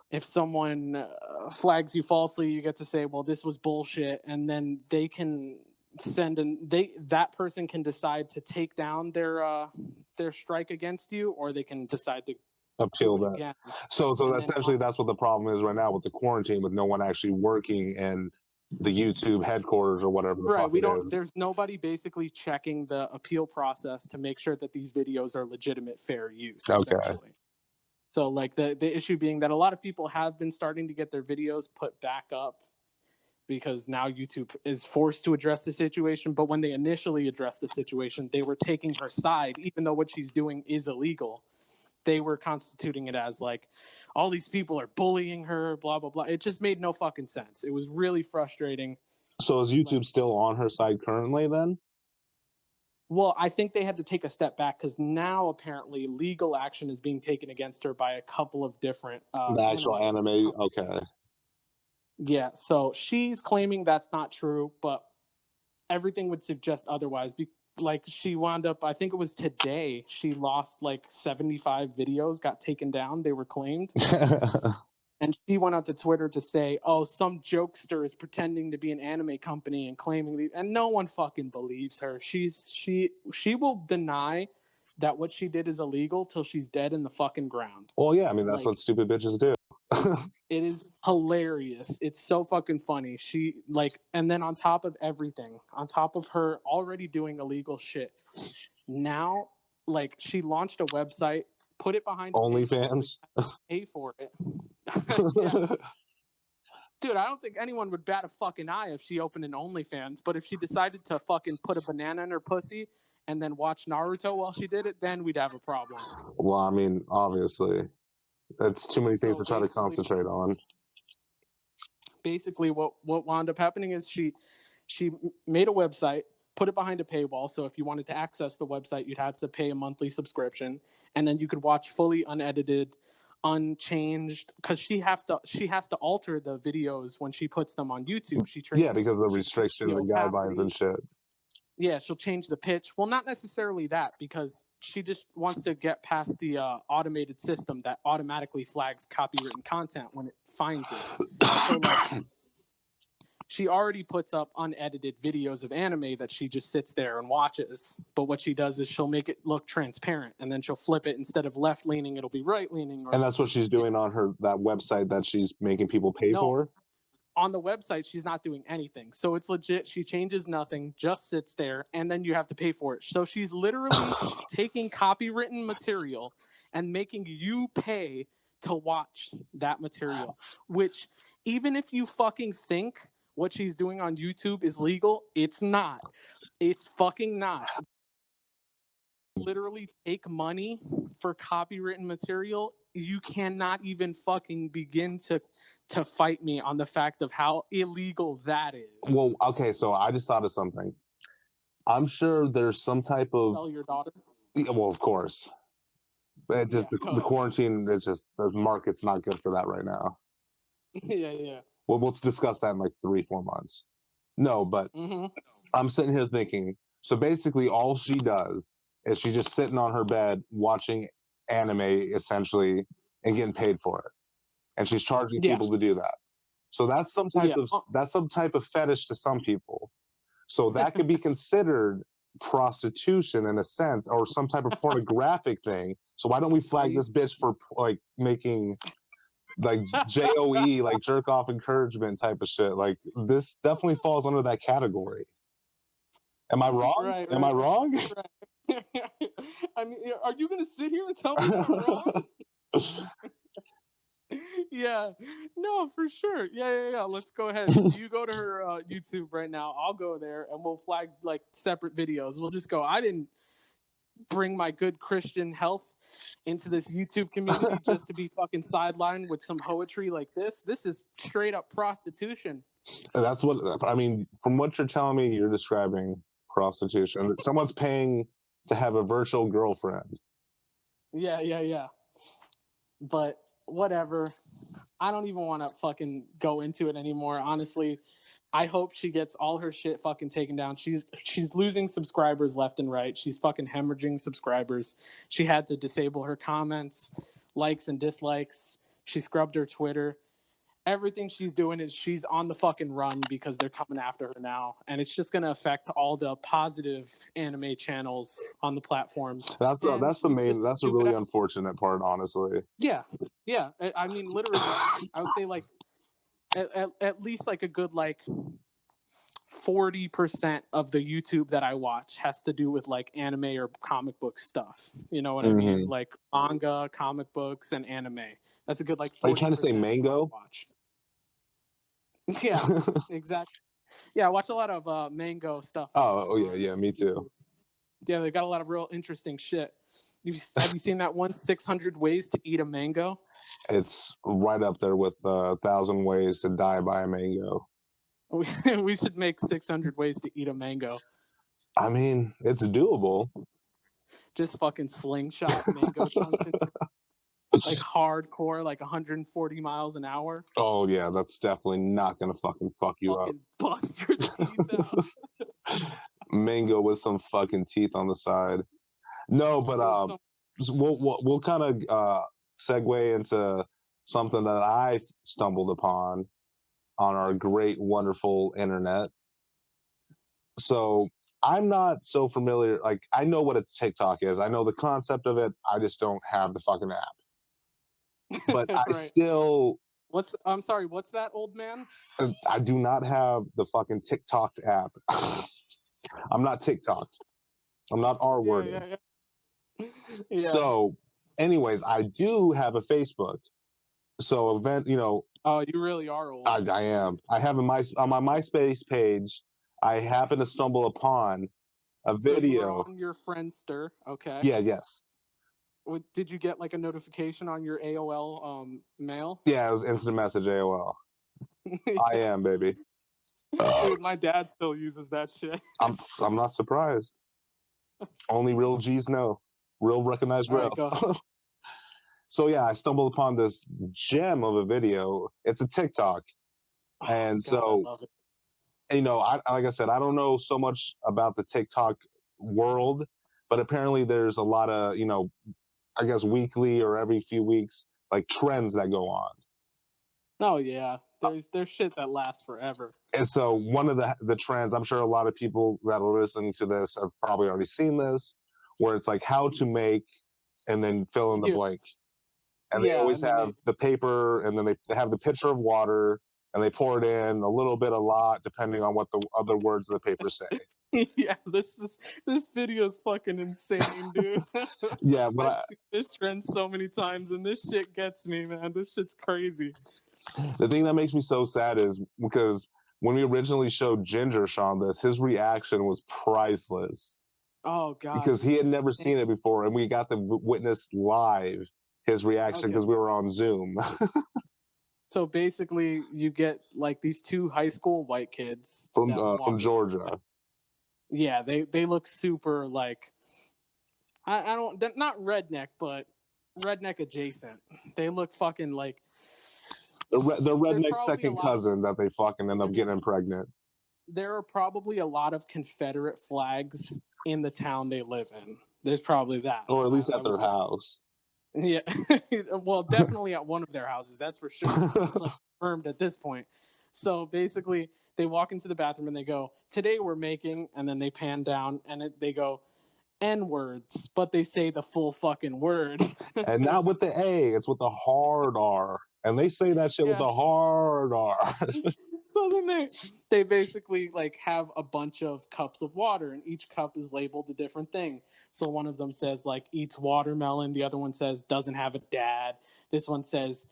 Speaker 1: if someone flags you falsely, you get to say, well, this was bullshit. And then they can that person can decide to take down their strike against you, or they can decide to
Speaker 2: appeal that again. So essentially that's what the problem is right now with the quarantine, with no one actually working in the YouTube headquarters or whatever the fuck it is.
Speaker 1: There's nobody basically checking the appeal process to make sure that these videos are legitimate fair use, essentially. So, like, the issue being that a lot of people have been starting to get their videos put back up because now YouTube is forced to address the situation. But when they initially addressed the situation, they were taking her side, even though what she's doing is illegal. They were constituting it as, like, all these people are bullying her, blah, blah, blah. It just made no fucking sense. It was really frustrating.
Speaker 2: So is YouTube still on her side currently then?
Speaker 1: Well, I think they had to take a step back because now apparently legal action is being taken against her by a couple of different
Speaker 2: the actual anime. Okay.
Speaker 1: Yeah, so she's claiming that's not true, but everything would suggest otherwise like she wound up, I think it was today, she lost like 75 videos, got taken down, they were claimed. And she went out to Twitter to say, oh, some jokester is pretending to be an anime company and claiming these, and no one fucking believes her. She will deny that what she did is illegal till she's dead in the fucking ground.
Speaker 2: Well, yeah, I mean, that's
Speaker 1: Like,
Speaker 2: what stupid bitches do.
Speaker 1: it is hilarious. It's so fucking funny. She, like, and then on top of everything, on top of her already doing illegal shit, now, like, she launched a website, put it behind a paywall,
Speaker 2: OnlyFans.
Speaker 1: so pay for it. Yeah. Dude, I don't think anyone would bat a fucking eye if she opened an OnlyFans, but if she decided to fucking put a banana in her pussy and then watch Naruto while she did it, then we'd have a problem.
Speaker 2: Well, I mean, obviously, that's too many things
Speaker 1: So
Speaker 2: to try to concentrate on.
Speaker 1: Basically, what wound up happening is she made a website, put it behind a paywall. So if you wanted to access the website, you'd have to pay a monthly subscription, and then you could watch fully unedited, unchanged, because she has to alter the videos when she puts them on YouTube.
Speaker 2: Yeah, because of the restrictions and guidelines and shit.
Speaker 1: Yeah, she'll change the pitch. Well, not necessarily that, because she just wants to get past the automated system that automatically flags copywritten content when it finds it. So, like, she already puts up unedited videos of anime that she just sits there and watches. But what she does is she'll make it look transparent, and then she'll flip it. Instead of left leaning, it'll be right leaning.
Speaker 2: And that's what she's doing on that website that she's making people pay for?
Speaker 1: On the website, she's not doing anything. So it's legit. She changes nothing, just sits there, and then you have to pay for it. So she's literally taking copywritten material and making you pay to watch that material, which, even if you fucking think what she's doing on YouTube is legal, it's not. It's fucking not. Literally take money for copywritten material. You cannot even fucking begin to fight me on the fact of how illegal that is.
Speaker 2: Well, okay, so I just thought of something. I'm sure there's some type of...
Speaker 1: Tell your daughter?
Speaker 2: Yeah, well, of course. It just the quarantine, it's just, the market's not good for that right now.
Speaker 1: Yeah.
Speaker 2: Well, we'll discuss that in like 3-4 months. No, but I'm sitting here thinking, so basically all she does is she's just sitting on her bed watching anime, essentially, and getting paid for it. And she's charging people to do that. So that's some type of fetish to some people. So that could be considered prostitution in a sense, or some type of pornographic thing. So why don't we flag this bitch for like making like JOE, like jerk off encouragement type of shit? Like, this definitely falls under that category. Am I wrong?
Speaker 1: Right,
Speaker 2: Am I wrong?
Speaker 1: Right. I mean, are you gonna sit here and tell me I'm wrong? Yeah, no, for sure. Yeah. Let's go ahead. You go to her YouTube right now. I'll go there, and we'll flag like separate videos. We'll just go. I didn't bring my good Christian health into this YouTube community just to be fucking sidelined with some poetry like this. This is straight up prostitution.
Speaker 2: That's what I mean. From what you're telling me, you're describing prostitution. Someone's paying to have a virtual girlfriend.
Speaker 1: Yeah. But whatever. I don't even want to fucking go into it anymore. Honestly, I hope she gets all her shit fucking taken down. She's losing subscribers left and right. She's fucking hemorrhaging subscribers. She had to disable her comments, likes and dislikes. She scrubbed her Twitter. Everything she's doing is she's on the fucking run because they're coming after her now. And it's just going to affect all the positive anime channels on the platform. That's a
Speaker 2: really unfortunate part, honestly.
Speaker 1: Yeah. I mean, literally, I would say like at least like a good like 40% of the YouTube that I watch has to do with like anime or comic book stuff. You know what I mean? Like manga, comic books, and anime. That's a good like 40%.
Speaker 2: Are you trying to say mango?
Speaker 1: Watch. Yeah, exactly. Yeah, I watch a lot of mango stuff.
Speaker 2: Yeah, me too.
Speaker 1: Yeah, they got a lot of real interesting shit. Have you seen that one 600 ways to eat a mango?
Speaker 2: It's right up there with 1,000 ways to die by a mango.
Speaker 1: We should make 600 ways to eat a mango.
Speaker 2: I mean, it's doable.
Speaker 1: Just fucking slingshot mango chunks. Like hardcore, like 140 miles an hour.
Speaker 2: Oh yeah, that's definitely not gonna fucking fuck you up.
Speaker 1: Bust your teeth out.
Speaker 2: Mango with some fucking teeth on the side. No, but we'll kind of segue into something that I stumbled upon on our great, wonderful internet. So I'm not so familiar. Like, I know what a TikTok is. I know the concept of it. I just don't have the fucking app. But I still.
Speaker 1: I'm sorry. What's that, old man?
Speaker 2: I do not have the fucking TikTok app. I'm not TikToked. I'm not R-worded.
Speaker 1: Yeah.
Speaker 2: So, anyways, I do have a Facebook. So,
Speaker 1: Oh, you really are old.
Speaker 2: I am. I have on my MySpace page. I happen to stumble upon a video.
Speaker 1: So you were on your Friendster, okay?
Speaker 2: Yeah. Yes.
Speaker 1: Did you get like a notification on your AOL mail?
Speaker 2: Yeah, it was instant message AOL. Yeah. I am, baby.
Speaker 1: Dude, my dad still uses that shit.
Speaker 2: I'm not surprised. Only real G's know. Real recognized real.
Speaker 1: Right,
Speaker 2: So yeah, I stumbled upon this gem of a video. It's a TikTok, and
Speaker 1: God, I love it.
Speaker 2: Like I said, I don't know so much about the TikTok world, but apparently there's a lot of, I guess weekly or every few weeks, like trends that go on.
Speaker 1: Oh yeah, there's shit that lasts forever.
Speaker 2: And so one of the trends, I'm sure a lot of people that are listening to this have probably already seen this, where it's like how to make and then fill in the blank. And they always have the paper, and then they have the pitcher of water, and they pour it in a little bit, a lot, depending on what the other words of the paper say.
Speaker 1: Yeah, this video is fucking insane, dude.
Speaker 2: Yeah, but
Speaker 1: I've seen this trend so many times, and this shit gets me, man. This shit's crazy.
Speaker 2: The thing that makes me so sad is because when we originally showed Ginger Sean this, his reaction was priceless.
Speaker 1: Oh God!
Speaker 2: Because he had never seen it before, and we got to witness live his reaction because we were on Zoom.
Speaker 1: So basically, you get like these two high school white kids
Speaker 2: from Georgia.
Speaker 1: Yeah, they look super like they're not redneck, but redneck adjacent. They look fucking like
Speaker 2: the redneck second cousin that they fucking end up getting pregnant.
Speaker 1: There are probably a lot of Confederate flags in the town they live in. There's probably that,
Speaker 2: or at least at their house.
Speaker 1: Yeah, well, definitely at one of their houses, that's for sure. It's like confirmed at this point. So basically, they walk into the bathroom and they go, "Today we're making," and then they pan down and they go, "N-words," but they say the full fucking word.
Speaker 2: And not with the A, it's with the hard R. And they say that shit with the hard R.
Speaker 1: So then they basically like have a bunch of cups of water, and each cup is labeled a different thing. So one of them says like eats watermelon, the other one says doesn't have a dad, this one says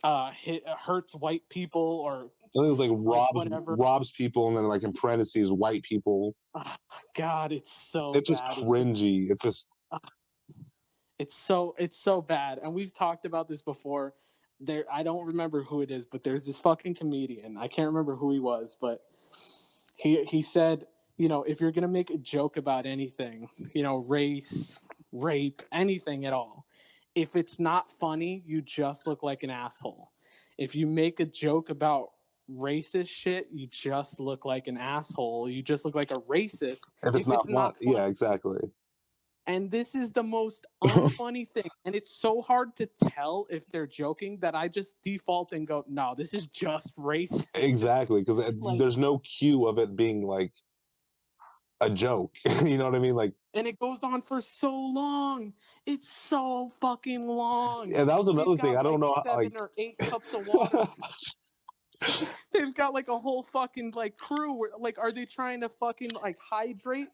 Speaker 1: hurts white people, or
Speaker 2: I think it was like robs people, and then like in parentheses white people.
Speaker 1: Oh, God, it's
Speaker 2: just cringy. It's just
Speaker 1: it's so bad. And we've talked about this before. I don't remember who it is, but there's this fucking comedian. I can't remember who he was, but he said, if you're going to make a joke about anything, race, rape, anything at all, if it's not funny, you just look like an asshole. If you make a joke about racist shit, you just look like an asshole. You just look like a racist.
Speaker 2: If it's not funny. Yeah, exactly.
Speaker 1: And this is the most unfunny thing. And it's so hard to tell if they're joking that I just default and go, no, this is just racist.
Speaker 2: Exactly, because there's no cue of it being like a joke. You know what I mean? Like,
Speaker 1: and it goes on for so long. It's so fucking long.
Speaker 2: Yeah, that was another thing. I don't know how,
Speaker 1: 7 or 8 cups of water. They've got like a whole fucking like crew. Like, are they trying to fucking like hydrate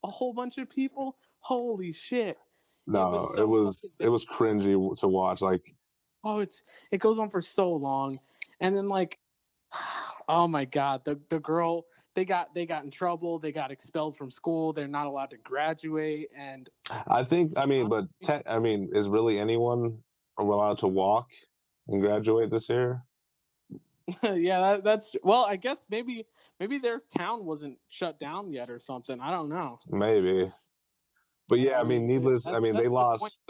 Speaker 1: a whole bunch of people? Holy shit!
Speaker 2: No, it was cringy to watch. Like,
Speaker 1: it goes on for so long, and then like, oh my God, the girl, they got in trouble. They got expelled from school. They're not allowed to graduate. And
Speaker 2: is really anyone allowed to walk and graduate this year?
Speaker 1: Yeah, that's well. I guess maybe their town wasn't shut down yet or something. I don't know.
Speaker 2: Maybe. But yeah, they lost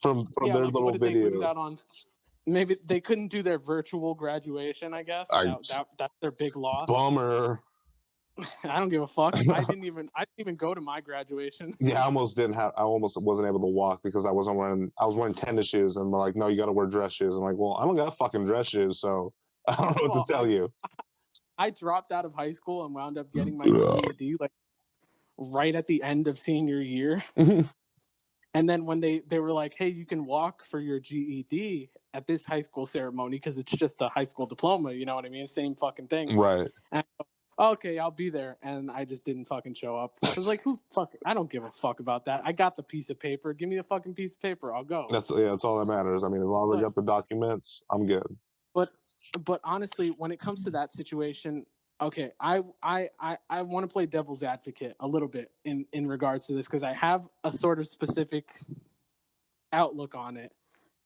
Speaker 2: from their little video.
Speaker 1: Maybe they couldn't do their virtual graduation, I guess. That's their big loss.
Speaker 2: Bummer.
Speaker 1: I don't give a fuck. I didn't even go to my graduation.
Speaker 2: Yeah, I almost wasn't able to walk because I was wearing tennis shoes, and they're like, no, you got to wear dress shoes. I'm like, well, I don't got fucking dress shoes, so I don't know what
Speaker 1: Well,
Speaker 2: to tell you.
Speaker 1: I dropped out of high school and wound up getting my GED like right at the end of senior year. And then when they were like, hey, you can walk for your GED at this high school ceremony because it's just a high school diploma, you know what I mean? Same fucking thing.
Speaker 2: Right.
Speaker 1: And I go, okay, I'll be there. And I just didn't fucking show up. I was like, I don't give a fuck about that. I got the piece of paper. Give me the fucking piece of paper. I'll go.
Speaker 2: That's all that matters. I mean, as long as I got the documents, I'm good.
Speaker 1: But honestly, when it comes to that situation, okay, I want to play devil's advocate a little bit in regards to this because I have a sort of specific outlook on it.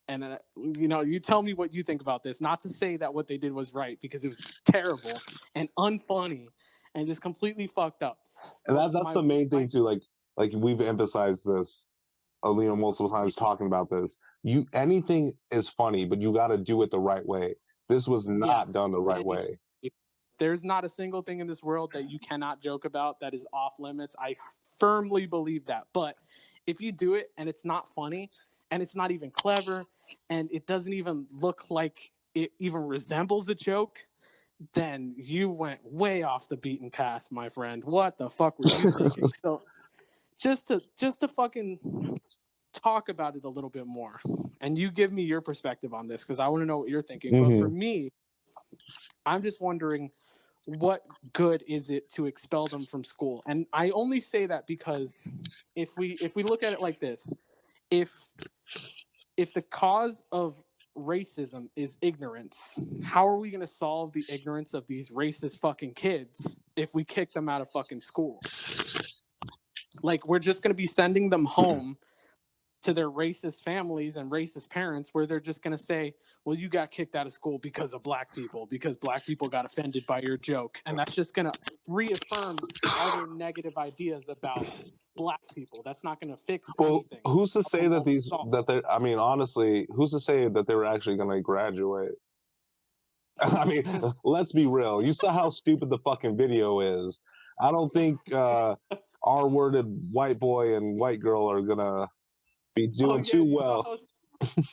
Speaker 1: And you tell me what you think about this. Not to say that what they did was right because it was terrible and unfunny and just completely fucked up.
Speaker 2: And that's the main thing too. Like we've emphasized this, multiple times talking about this. Anything is funny, but you got to do it the right way. This was not done the right way.
Speaker 1: There's not a single thing in this world that you cannot joke about that is off limits. I firmly believe that. But if you do it and it's not funny and it's not even clever and it doesn't even look like it even resembles a joke, then you went way off the beaten path, my friend. What the fuck were you thinking? So just to fucking talk about it a little bit more, and you give me your perspective on this because I want to know what you're thinking. Mm-hmm. But for me, I'm just wondering, what good is it to expel them from school? And I only say that because if we look at it like this, if the cause of racism is ignorance, how are we going to solve the ignorance of these racist fucking kids if we kick them out of fucking school? Like, we're just going to be sending them home to their racist families and racist parents where they're just going to say, well, you got kicked out of school because of black people got offended by your joke. And that's just going to reaffirm all their negative ideas about black people. That's not going to fix anything.
Speaker 2: Who's to say honestly, who's to say that they were actually going to graduate? I mean, let's be real. You saw how stupid the fucking video is. I don't think R-worded white boy and white girl are going to be doing too well.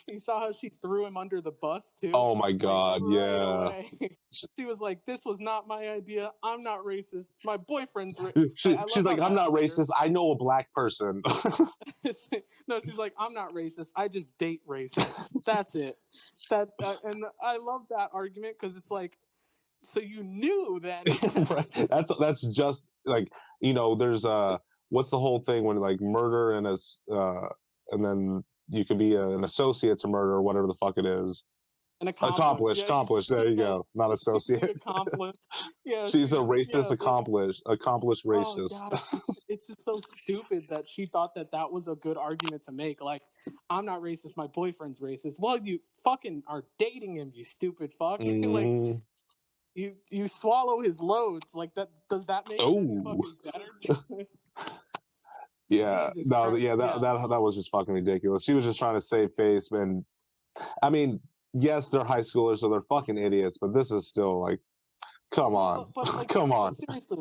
Speaker 1: You saw how she threw him under the bus too?
Speaker 2: Oh my god,
Speaker 1: like,
Speaker 2: yeah.
Speaker 1: She was like, this was not my idea. I'm not racist. My boyfriend's
Speaker 2: she's like, I'm not racist. I know a black person.
Speaker 1: No, she's like, I'm not racist. I just date racists. That's it. And I love that argument because it's like, so you knew that.
Speaker 2: Right. That's just like, there's what's the whole thing when like murder and then you could be an associate to murder or whatever the fuck it is.
Speaker 1: An accomplice.
Speaker 2: Accomplice. There you go. Not associate.
Speaker 1: Accomplice. Yeah.
Speaker 2: She's a racist accomplished racist.
Speaker 1: Oh, God. It's just so stupid that she thought that was a good argument to make. Like, I'm not racist. My boyfriend's racist. Well, you fucking are dating him, you stupid fuck. Mm-hmm. Like, you swallow his loads. Like, that does that make it fucking better?
Speaker 2: Yeah, Jesus that was just fucking ridiculous. She was just trying to save face, and I mean, yes, they're high schoolers, so they're fucking idiots. But this is still like, come on,
Speaker 1: like,
Speaker 2: come on.
Speaker 1: Seriously,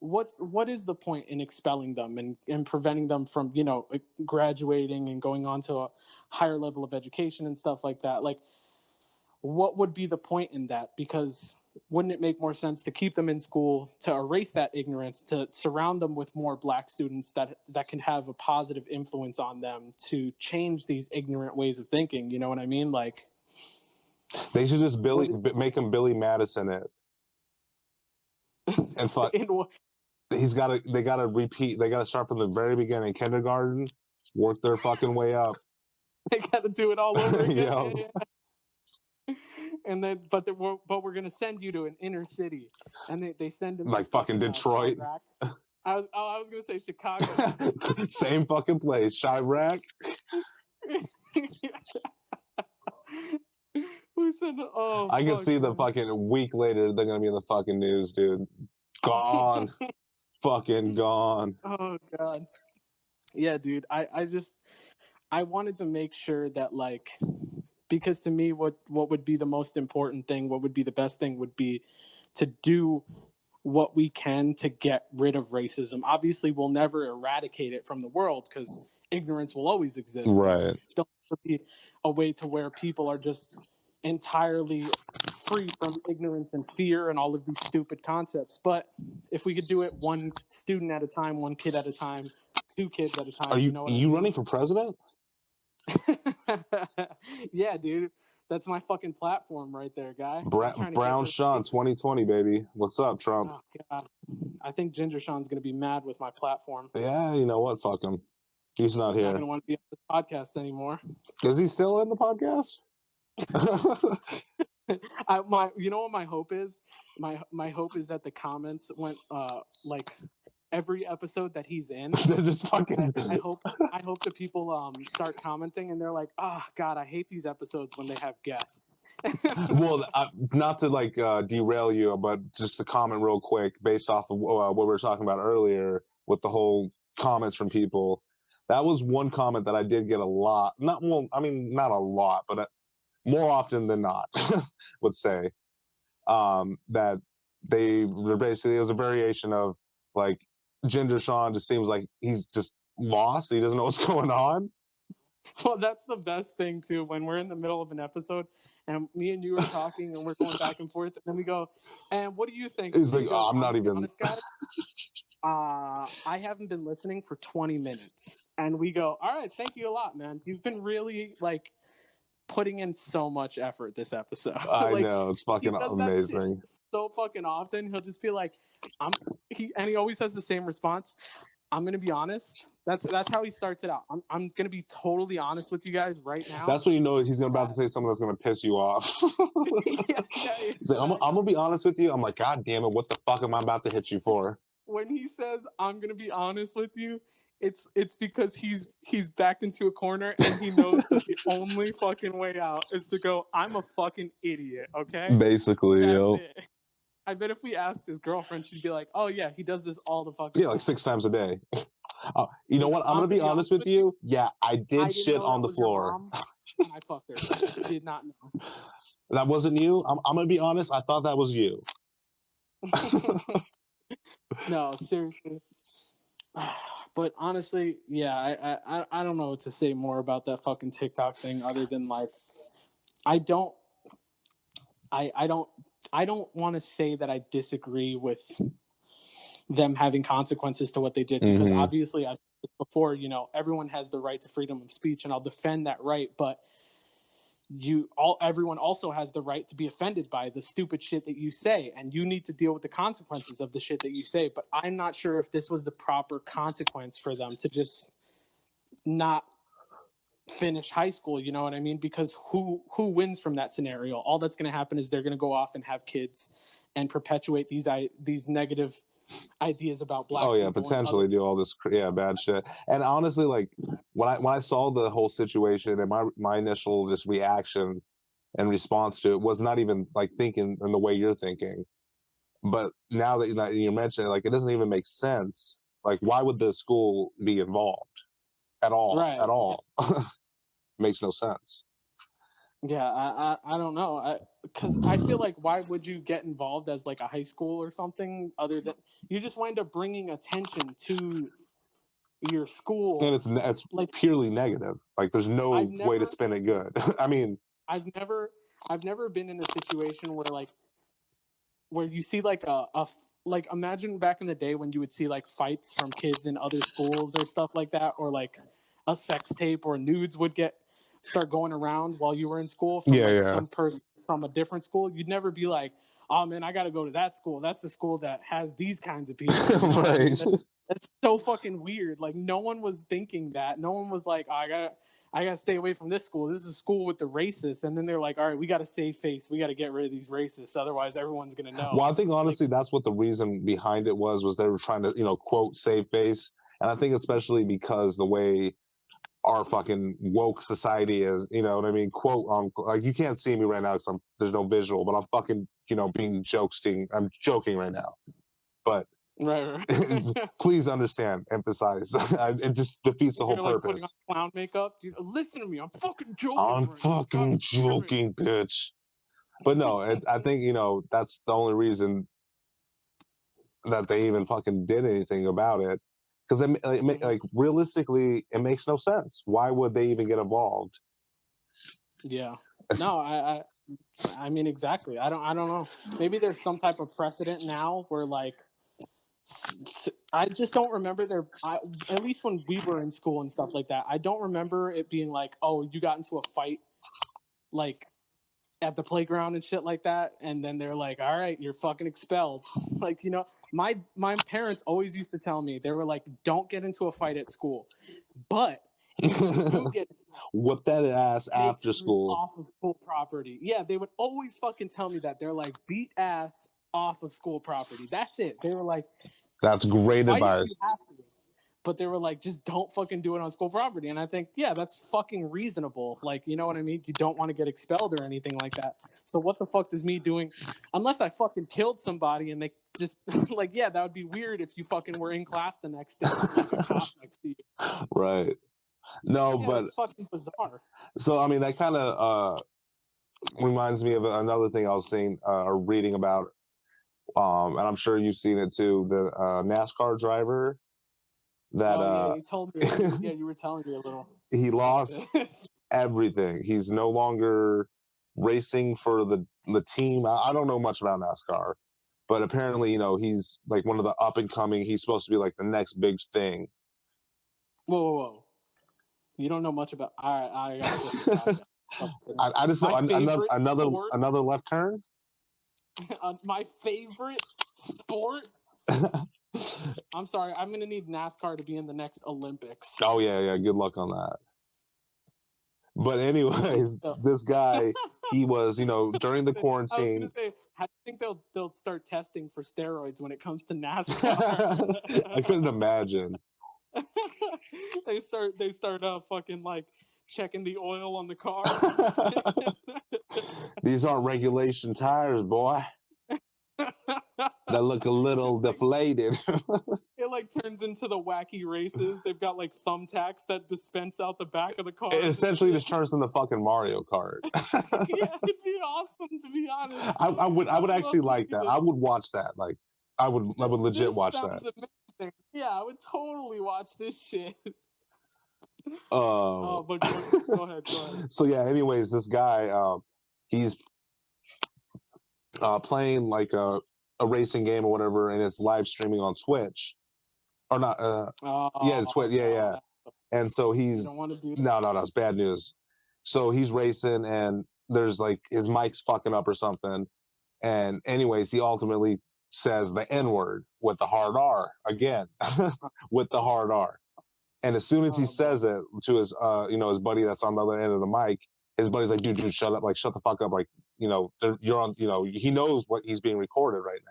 Speaker 1: like, what is the point in expelling them and preventing them from graduating and going on to a higher level of education and stuff like that? Like, what would be the point in that? Because wouldn't it make more sense to keep them in school, to erase that ignorance, to surround them with more black students that can have a positive influence on them to change these ignorant ways of thinking? You know what I mean? Like,
Speaker 2: they should just make him Billy Madison it. And fuck. They gotta repeat. They gotta start from the very beginning, kindergarten, work their fucking way up.
Speaker 1: They gotta do it all over again.
Speaker 2: Yeah.
Speaker 1: And then, but we're gonna send you to an inner city, and they send him
Speaker 2: like fucking Detroit.
Speaker 1: I was gonna say Chicago.
Speaker 2: Same fucking place, Chirac. I can see the fucking week later they're gonna be in the fucking news, dude. Gone, fucking gone.
Speaker 1: Oh god. Yeah, dude. I wanted to make sure that, like, because to me, what would be the most important thing, what would be the best thing would be to do what we can to get rid of racism. Obviously, we'll never eradicate it from the world because ignorance will always exist.
Speaker 2: Right.
Speaker 1: There'll be a way to where people are just entirely free from ignorance and fear and all of these stupid concepts. But if we could do it one student at a time, one kid at a time, two kids at a time,
Speaker 2: Are
Speaker 1: you know what I
Speaker 2: you
Speaker 1: mean?
Speaker 2: running for president?
Speaker 1: Yeah, dude. That's my fucking platform right there, guy.
Speaker 2: Brown Sean 2020, baby. What's up, Trump?
Speaker 1: Oh, God. I think Ginger Sean's going to be mad with my platform.
Speaker 2: Yeah, you know what? Fuck him. He's not
Speaker 1: He's
Speaker 2: here.
Speaker 1: not going to want to be on this podcast anymore.
Speaker 2: Is he still in the podcast?
Speaker 1: You know what my hope is? My hope is that the comments went like every episode that he's in.
Speaker 2: They're just fucking.
Speaker 1: I hope the people start commenting and they're like, oh God, I hate these episodes when they have guests.
Speaker 2: Well, not to like derail you, but just to comment real quick based off of what we were talking about earlier with the whole comments from people. That was one comment that I did get a lot. Not a lot, but more often than not, would say that they were basically, it was a variation of like Ginger Sean just seems like he's just lost. He doesn't know what's going on.
Speaker 1: Well, that's the best thing too, when we're in the middle of an episode and me and you are talking and we're going back and forth, and then we go, and what do you think?
Speaker 2: He's like,
Speaker 1: goes,
Speaker 2: oh, I'm not even
Speaker 1: honest, guys. I haven't been listening for 20 minutes. And we go, all right, thank you a lot, man. You've been really like putting in so much effort this episode.
Speaker 2: I
Speaker 1: like,
Speaker 2: know, it's fucking amazing.
Speaker 1: So fucking often he'll just be like, and he always has the same response. I'm gonna be honest. That's how he starts it out. I'm gonna be totally honest with you guys right now.
Speaker 2: That's when you know he's about to say something that's gonna piss you off.
Speaker 1: Yeah,
Speaker 2: he's like, I'm gonna be honest with you. I'm like, God damn it, what the fuck am I about to hit you for?
Speaker 1: When he says I'm gonna be honest with you, it's because he's backed into a corner and he knows that the only fucking way out is to go, I'm a fucking idiot, okay?
Speaker 2: Basically,
Speaker 1: That's it. I bet if we asked his girlfriend, she'd be like, oh yeah, he does this all the fucking time.
Speaker 2: Like 6 times a day. You know what? I'm gonna be honest with you. Yeah, I did shit on the floor.
Speaker 1: And I fucked her. I did not know.
Speaker 2: That wasn't you? I'm gonna be honest, I thought that was you.
Speaker 1: No, seriously. But honestly, yeah, I don't know what to say more about that fucking TikTok thing other than like I don't want to say that I disagree with them having consequences to what they did, because obviously before, everyone has the right to freedom of speech and I'll defend that right, but everyone also has the right to be offended by the stupid shit that you say, and you need to deal with the consequences of the shit that you say. But I'm not sure if this was the proper consequence for them to just not finish high school, you know what I mean? Because who wins from that scenario? All that's going to happen is they're going to go off and have kids and perpetuate these negative ideas about black people.
Speaker 2: Oh yeah, potentially do all this bad shit. And honestly, like when I saw the whole situation, and my initial just reaction and response to it was not even like thinking in the way you're thinking. But now that you mentioned it, like it doesn't even make sense. Like why would the school be involved at all?
Speaker 1: Right.
Speaker 2: At all. Makes no sense.
Speaker 1: Yeah, I don't know, because I feel like why would you get involved as like a high school or something other than you just wind up bringing attention to your school,
Speaker 2: and it's like purely negative. Like there's no way to spin it good. I mean,
Speaker 1: I've never been in a situation where you see like a like imagine back in the day when you would see like fights from kids in other schools or stuff like that, or like a sex tape or nudes would start going around while you were in school from some person from a different school. You'd never be like, oh man, I gotta go to that school. That's the school that has these kinds of people.
Speaker 2: Right.
Speaker 1: That's so fucking weird. Like no one was thinking that. No one was like, oh, I gotta stay away from this school. This is a school with the racists. And then they're like, all right, we gotta save face. We gotta get rid of these racists. Otherwise everyone's gonna know.
Speaker 2: Well, I think honestly that's what the reason behind it was they were trying to, quote, save face. And I think especially because the way our fucking woke society is, you know what I mean? Quote on, like you can't see me right now because there's no visual, but I'm fucking, being jokesting. I'm joking right now, but
Speaker 1: right.
Speaker 2: please understand, emphasize. It just defeats the whole purpose.
Speaker 1: Putting on clown makeup. Listen to me, I'm fucking joking.
Speaker 2: I'm fucking joking, bitch. But no, I think that's the only reason that they even fucking did anything about it. Because like realistically, it makes no sense. Why would they even get involved?
Speaker 1: Yeah. No, I mean exactly. I don't know. Maybe there's some type of precedent now where like I just don't remember at least when we were in school and stuff like that. I don't remember it being like, oh, you got into a fight like at the playground and shit like that, and then they're like, all right, you're fucking expelled. Like, you know, my parents always used to tell me, they were like, don't get into a fight at school, but if you do get
Speaker 2: whip that ass after
Speaker 1: sure
Speaker 2: school
Speaker 1: off of school property. Yeah, they would always fucking tell me that. They're like, beat ass off of school property. That's it. They were like,
Speaker 2: that's great
Speaker 1: fight
Speaker 2: advice.
Speaker 1: if you have to. But they were like, just don't fucking do it on school property. And I think, yeah, that's fucking reasonable. Like, you know what I mean? You don't want to get expelled or anything like that. So what the fuck does me doing, unless I fucking killed somebody and they just, like, yeah, that would be weird if you fucking were in class the next day with like a cop next to you.
Speaker 2: Right. No,
Speaker 1: yeah,
Speaker 2: but
Speaker 1: it's fucking bizarre.
Speaker 2: So I mean, that kind of reminds me of another thing I was seeing or reading about, and I'm sure you've seen it too. The NASCAR driver that
Speaker 1: yeah, you told me. Yeah, you were telling me a little.
Speaker 2: he lost everything. He's no longer racing for the team. I don't know much about NASCAR, but apparently, you know, he's like one of the up and coming. He's supposed to be like the next big thing.
Speaker 1: Whoa. You don't know much about. I got
Speaker 2: I just know another left turn.
Speaker 1: My favorite sport. I'm sorry. I'm gonna need NASCAR to be in the next Olympics.
Speaker 2: Oh yeah. Good luck on that. But anyways, this guy, he was, you know, during the quarantine.
Speaker 1: I was gonna say, how do you think they'll start testing for steroids when it comes to NASCAR?
Speaker 2: I couldn't imagine.
Speaker 1: they start fucking like checking the oil on the car.
Speaker 2: These aren't regulation tires, boy. They look a little deflated.
Speaker 1: It like turns into the wacky races. They've got like thumbtacks that dispense out the back of the car.
Speaker 2: It essentially just turns into fucking Mario Kart.
Speaker 1: Yeah, it'd be awesome, to be honest.
Speaker 2: I would actually like that. I would watch that. Like I would legit watch that.
Speaker 1: Amazing. Yeah, I would totally watch this shit.
Speaker 2: Oh,
Speaker 1: but go ahead.
Speaker 2: So yeah, anyways, this guy, he's playing like a racing game or whatever, and it's live streaming on Twitch, or not? Twitch. Yeah. And so he's
Speaker 1: no,
Speaker 2: it's bad news. So he's racing, and there's like his mic's fucking up or something, and anyways, he ultimately says the N-word with the hard R again, with the hard R. And as soon as he says it to his, his buddy that's on the other end of the mic, his buddy's like, dude, shut up. Like, shut the fuck up. Like, you know, you're on, you know, he knows what he's being recorded right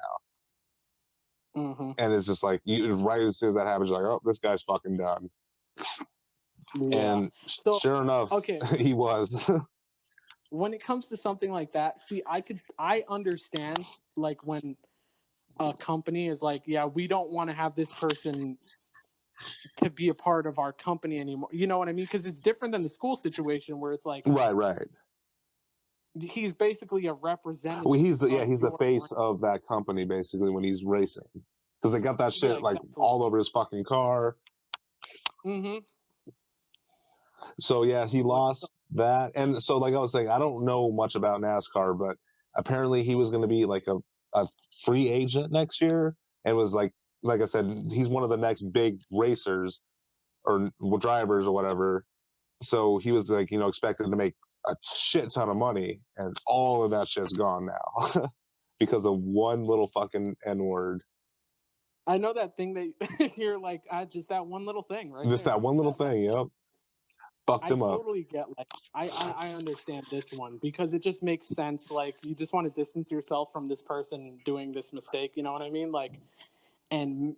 Speaker 2: now.
Speaker 1: Mm-hmm.
Speaker 2: And it's just like, right as soon as that happens, you're like, oh, this guy's fucking done. Yeah. And sure enough, he was.
Speaker 1: When it comes to something like that, see, I understand, like, when a company is like, yeah, we don't want to have this person to be a part of our company anymore. You know what I mean? Because it's different than the school situation where it's like,
Speaker 2: right.
Speaker 1: He's basically a representative.
Speaker 2: Well, he's the face of that company basically when he's racing, because they got that shit like all over his fucking car.
Speaker 1: Mm-hmm.
Speaker 2: So yeah, he lost that, and so like I was saying, I don't know much about NASCAR, but apparently he was going to be like a free agent next year, and was like I said, he's one of the next big racers or drivers or whatever. So he was like, you know, expected to make a shit ton of money, and all of that shit's gone now because of one little fucking N-word.
Speaker 1: I know that thing that you're like, just that one little thing, right?
Speaker 2: Just that one little thing, yep. Fucked him up. I
Speaker 1: totally get, like, I understand this one because it just makes sense. Like, you just want to distance yourself from this person doing this mistake, you know what I mean? Like, and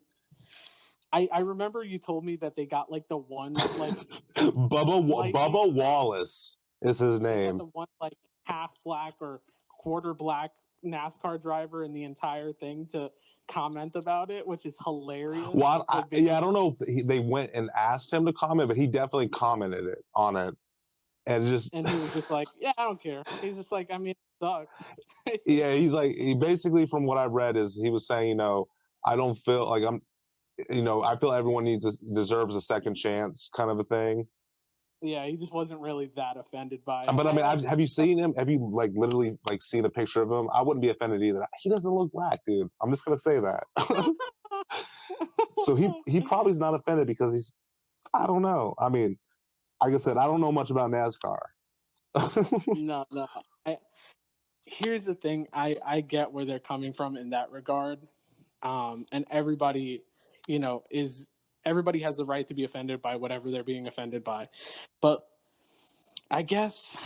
Speaker 1: I remember you told me that they got like the one like
Speaker 2: Bubba Wallace is his name.
Speaker 1: The one like half black or quarter black NASCAR driver in the entire thing to comment about it, which is hilarious.
Speaker 2: Well, I don't know if they went and asked him to comment, but he definitely commented on it, and he
Speaker 1: was just like, yeah, I don't care. He's just like, I mean, it sucks.
Speaker 2: Yeah, he's like, basically from what I read is he was saying, you know, I don't feel like I'm, I feel everyone deserves a second chance, kind of a thing.
Speaker 1: Yeah, he just wasn't really that offended by it.
Speaker 2: But I mean, have you seen him? Have you like literally like seen a picture of him? I wouldn't be offended either. He doesn't look black, dude. I'm just gonna say that. So he probably is not offended because he's, I don't know. I mean, like I said, I don't know much about NASCAR.
Speaker 1: No. Here's the thing. I get where they're coming from in that regard. And everybody, everybody has the right to be offended by whatever they're being offended by. But I guess,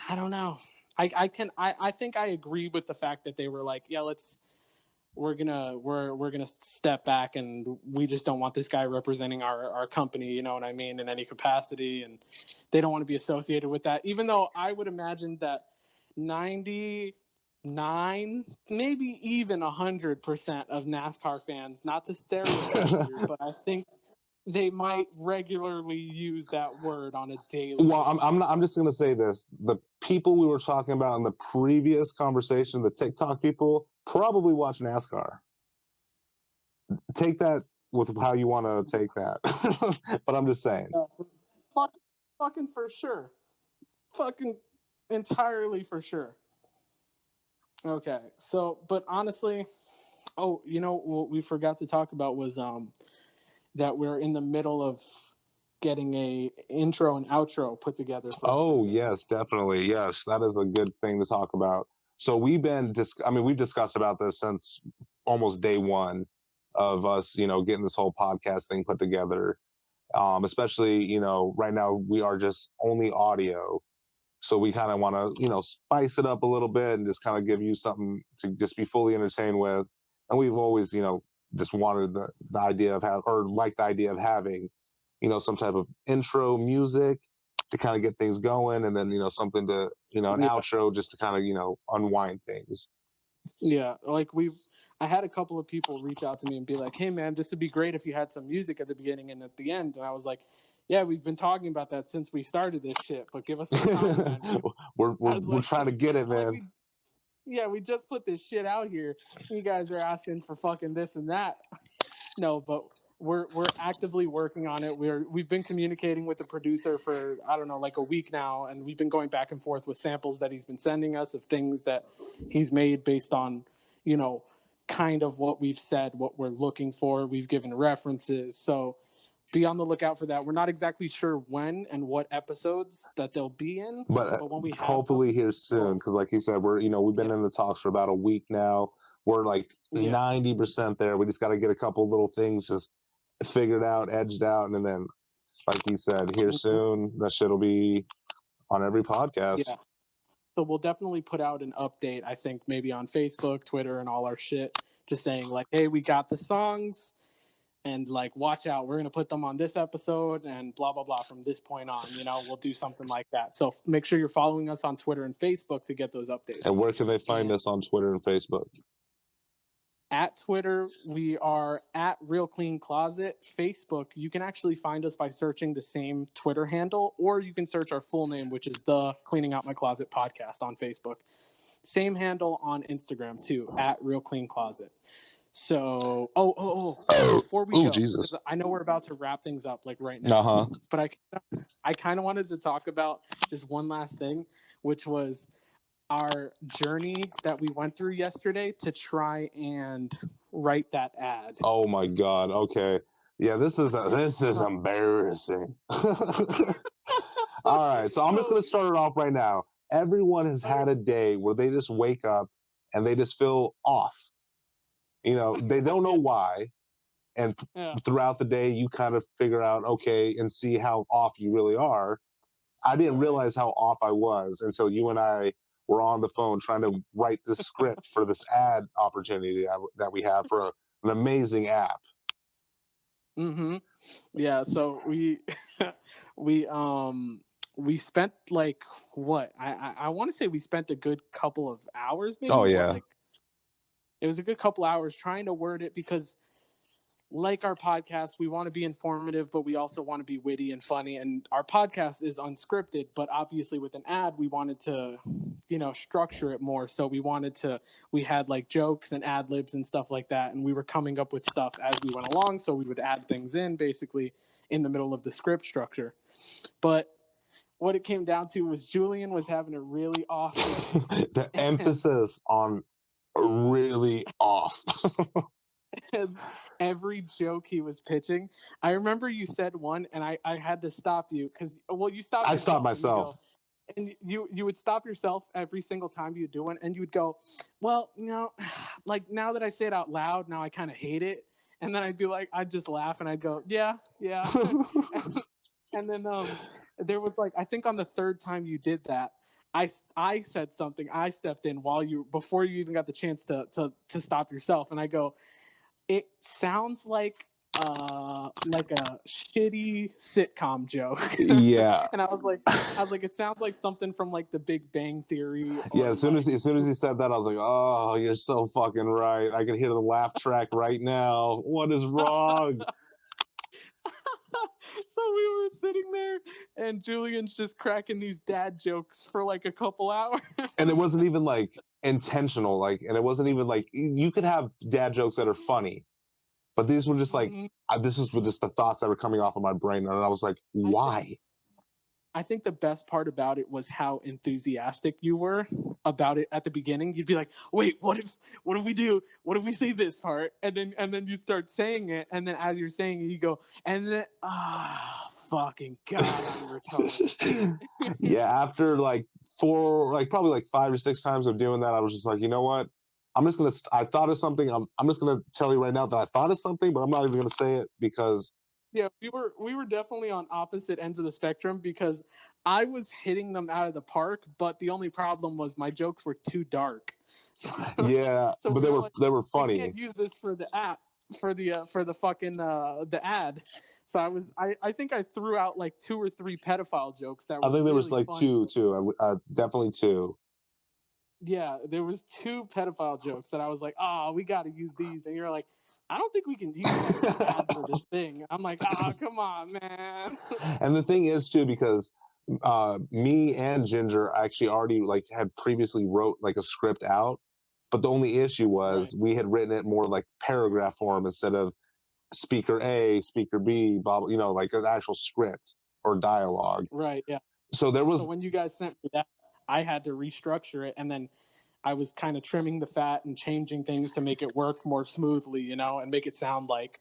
Speaker 1: I don't know. I think I agree with the fact that they were like, yeah, we're gonna step back, and we just don't want this guy representing our company, you know what I mean, in any capacity, and they don't want to be associated with that. Even though I would imagine that 99, maybe even 100% of NASCAR fans, not to stereotype here, but I think they might regularly use that word on a daily basis.
Speaker 2: I'm just gonna say this: the people we were talking about in the previous conversation, the TikTok people, probably watch NASCAR. Take that with how you want to take that, but I'm just saying.
Speaker 1: Fucking for sure, fucking entirely for sure. Okay, so but honestly, what we forgot to talk about was that we're in the middle of getting a intro and outro put together for everything.
Speaker 2: Yes, definitely. Yes, that is a good thing to talk about. So we've discussed about this since almost day one of us, getting this whole podcast thing put together. Especially, right now we are just only audio. So we kind of want to, spice it up a little bit and just kind of give you something to just be fully entertained with. And we've always, just wanted the idea of the idea of having, some type of intro music to kind of get things going, and then, something to, an outro just to kind of, unwind things.
Speaker 1: Yeah, I had a couple of people reach out to me and be like, "Hey, man, this would be great if you had some music at the beginning and at the end." And I was like, "Yeah, we've been talking about that since we started this shit, but give us some time, man."
Speaker 2: we're trying to get it, man.
Speaker 1: We just put this shit out here. You guys are asking for fucking this and that. No, but we're actively working on it. We've been communicating with the producer for, I don't know, like a week now, and we've been going back and forth with samples that he's been sending us of things that he's made based on, kind of what we've said, what we're looking for. We've given references, so be on the lookout for that. We're not exactly sure when and what episodes that they'll be in,
Speaker 2: but
Speaker 1: when we have
Speaker 2: hopefully here soon, because like you said, we've been in the talks for about a week now. We're like 90% there. We just got to get a couple little things just figured out, edged out, and then, like you said, here soon, that shit will be on every podcast.
Speaker 1: Yeah. So we'll definitely put out an update, I think maybe on Facebook, Twitter, and all our shit, just saying like, hey, we got the songs, and like, watch out, we're going to put them on this episode, and blah, blah, blah, from this point on, we'll do something like that. So make sure you're following us on Twitter and Facebook to get those updates.
Speaker 2: And where can they find us on Twitter and Facebook?
Speaker 1: At Twitter, we are at Real Clean Closet. Facebook, you can actually find us by searching the same Twitter handle, or you can search our full name, which is the Cleaning Out My Closet podcast on Facebook. Same handle on Instagram too, at Real Clean Closet. So, before we go,
Speaker 2: Jesus,
Speaker 1: I know we're about to wrap things up like right now, but I kind of wanted to talk about just one last thing, which was our journey that we went through yesterday to try and write that ad.
Speaker 2: Oh my God. Okay. Yeah, this is embarrassing. All right. So I'm just going to start it off right now. Everyone has had a day where they just wake up and they just feel off. They don't know why. And throughout the day, you kind of figure out, okay, and see how off you really are. I didn't realize how off I was until you and I were on the phone trying to write this script for this ad opportunity that we have for an amazing app.
Speaker 1: Mm-hmm. Yeah. So we spent like what? I want to say we spent a good couple of hours, maybe.
Speaker 2: Oh yeah.
Speaker 1: It was a good couple hours trying to word it, because like our podcast, we want to be informative, but we also want to be witty and funny. And our podcast is unscripted, but obviously with an ad, we wanted to, structure it more. So we had like jokes and ad libs and stuff like that. And we were coming up with stuff as we went along. So we would add things in basically in the middle of the script structure. But what it came down to was Julian was having a really off day.
Speaker 2: The emphasis on really off.
Speaker 1: Every joke he was pitching, I remember you said one, and I had to stop you because you stopped.
Speaker 2: I stopped myself,
Speaker 1: and you would stop yourself every single time you do one, and you would go, well, like now that I say it out loud, now I kind of hate it, and then I'd just laugh and I'd go, yeah, and then there was like I think on the third time you did that. I said something. I stepped in before you even got the chance to stop yourself, and I go, it sounds like a shitty sitcom joke.
Speaker 2: Yeah.
Speaker 1: And I was like, it sounds like something from like The Big Bang Theory.
Speaker 2: Yeah. As soon as he said that, I was like, oh, you're so fucking right. I can hear the laugh track right now. What is wrong?
Speaker 1: So we were sitting there, and Julian's just cracking these dad jokes for like a couple hours.
Speaker 2: And it wasn't even like intentional, and it wasn't even like you could have dad jokes that are funny, but these were just like this is just the thoughts that were coming off of my brain, and I was like, why?
Speaker 1: I think the best part about it was how enthusiastic you were about it at the beginning. You'd be like, wait, what if we do? What if we say this part? And then you start saying it. And then as you're saying it, you go, and then, fucking God, I'm retarded.
Speaker 2: Yeah. After probably like 5 or 6 times of doing that, I was just like, you know what? I thought of something. I'm just going to tell you right now that I thought of something, but I'm not even going to say it because.
Speaker 1: Yeah, we were definitely on opposite ends of the spectrum because I was hitting them out of the park, but the only problem was my jokes were too dark.
Speaker 2: Yeah, so but they were funny.
Speaker 1: We can't use this for the app for the fucking the ad. So I think I threw out like 2 or 3 pedophile jokes that were I think there
Speaker 2: was like
Speaker 1: funny.
Speaker 2: two, definitely 2.
Speaker 1: Yeah, there was 2 pedophile jokes that I was like, we got to use these, and you're like, I don't think we can use that for this thing. I'm like, come on, man.
Speaker 2: And the thing is too, because me and Ginger actually already had previously wrote like a script out, but the only issue was we had written it more like paragraph form instead of speaker A, speaker B, blah, like an actual script or dialogue.
Speaker 1: Right. Yeah.
Speaker 2: So
Speaker 1: when you guys sent me that, I had to restructure it, and then I was kind of trimming the fat and changing things to make it work more smoothly, and make it sound like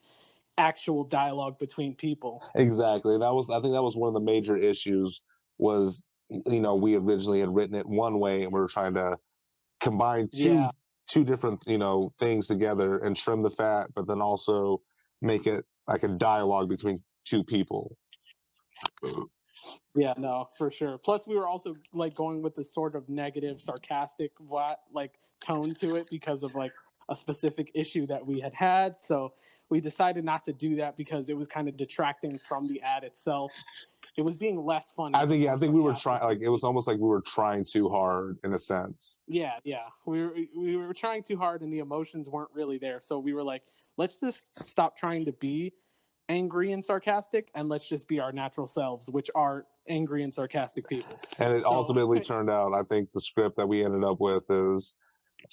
Speaker 1: actual dialogue between people.
Speaker 2: Exactly. I think that was one of the major issues was, we originally had written it one way and we were trying to combine two different, things together and trim the fat, but then also make it like a dialogue between 2 people.
Speaker 1: Yeah, no, for sure. Plus, we were also like going with the sort of negative, sarcastic, tone to it because of like a specific issue that we had. So we decided not to do that because it was kind of detracting from the ad itself. It was being less funny.
Speaker 2: I think we were trying. It was almost like we were trying too hard in a sense.
Speaker 1: Yeah, we were trying too hard, and the emotions weren't really there. So we were like, let's just stop trying to be angry and sarcastic, and let's just be our natural selves, which are angry and sarcastic people.
Speaker 2: And it ultimately turned out, I think the script that we ended up with is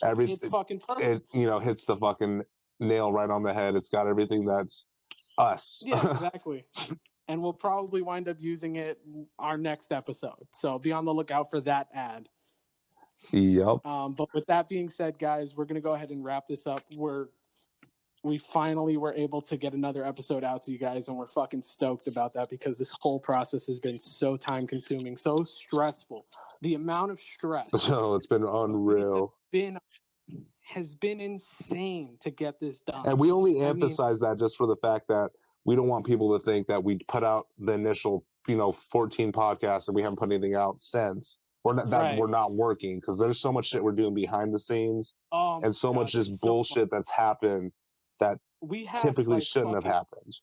Speaker 2: everything.
Speaker 1: It's fucking perfect.
Speaker 2: It hits the fucking nail right on the head. It's got everything that's us.
Speaker 1: Yeah, exactly. And we'll probably wind up using it our next episode. So be on the lookout for that ad.
Speaker 2: Yep.
Speaker 1: But with that being said, guys, we're going to go ahead and wrap this up. We finally were able to get another episode out to you guys, and we're fucking stoked about that because this whole process has been so time consuming, so stressful. The amount of stress.
Speaker 2: So it's been unreal.
Speaker 1: Has been insane to get this done.
Speaker 2: And we only emphasize that just for the fact that we don't want people to think that we put out the initial, 14 podcasts and we haven't put anything out since. We're not working because there's so much shit we're doing behind the scenes and so much just bullshit that's happened that we typically shouldn't have happened.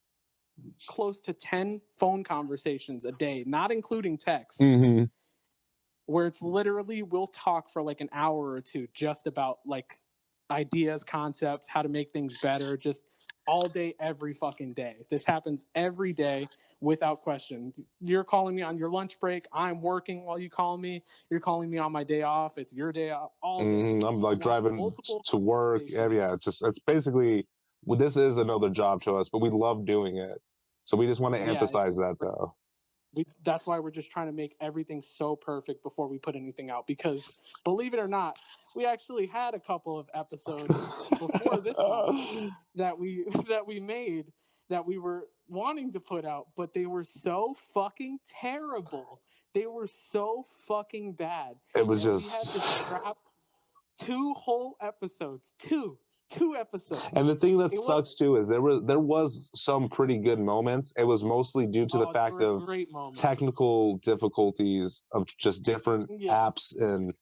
Speaker 1: Close to 10 phone conversations a day, not including texts, where it's literally we'll talk for like an hour or 2 just about like ideas, concepts, how to make things better, just all day, every fucking day. This happens every day without question. You're calling me on your lunch break. I'm working while you call me. You're calling me on my day off. It's your day off. All day.
Speaker 2: I'm like driving to work. Yeah, it's basically, well, this is another job to us, but we love doing it. So we just want to emphasize that, though.
Speaker 1: That's why we're just trying to make everything so perfect before we put anything out. Because believe it or not, we actually had a couple of episodes before this one that we made that we were wanting to put out, but they were so fucking terrible. They were so fucking bad.
Speaker 2: It was
Speaker 1: we had to scrap 2 whole episodes. Two episodes.
Speaker 2: And the thing that sucks too is there was some pretty good moments. It was mostly due to the fact of technical difficulties of just different apps and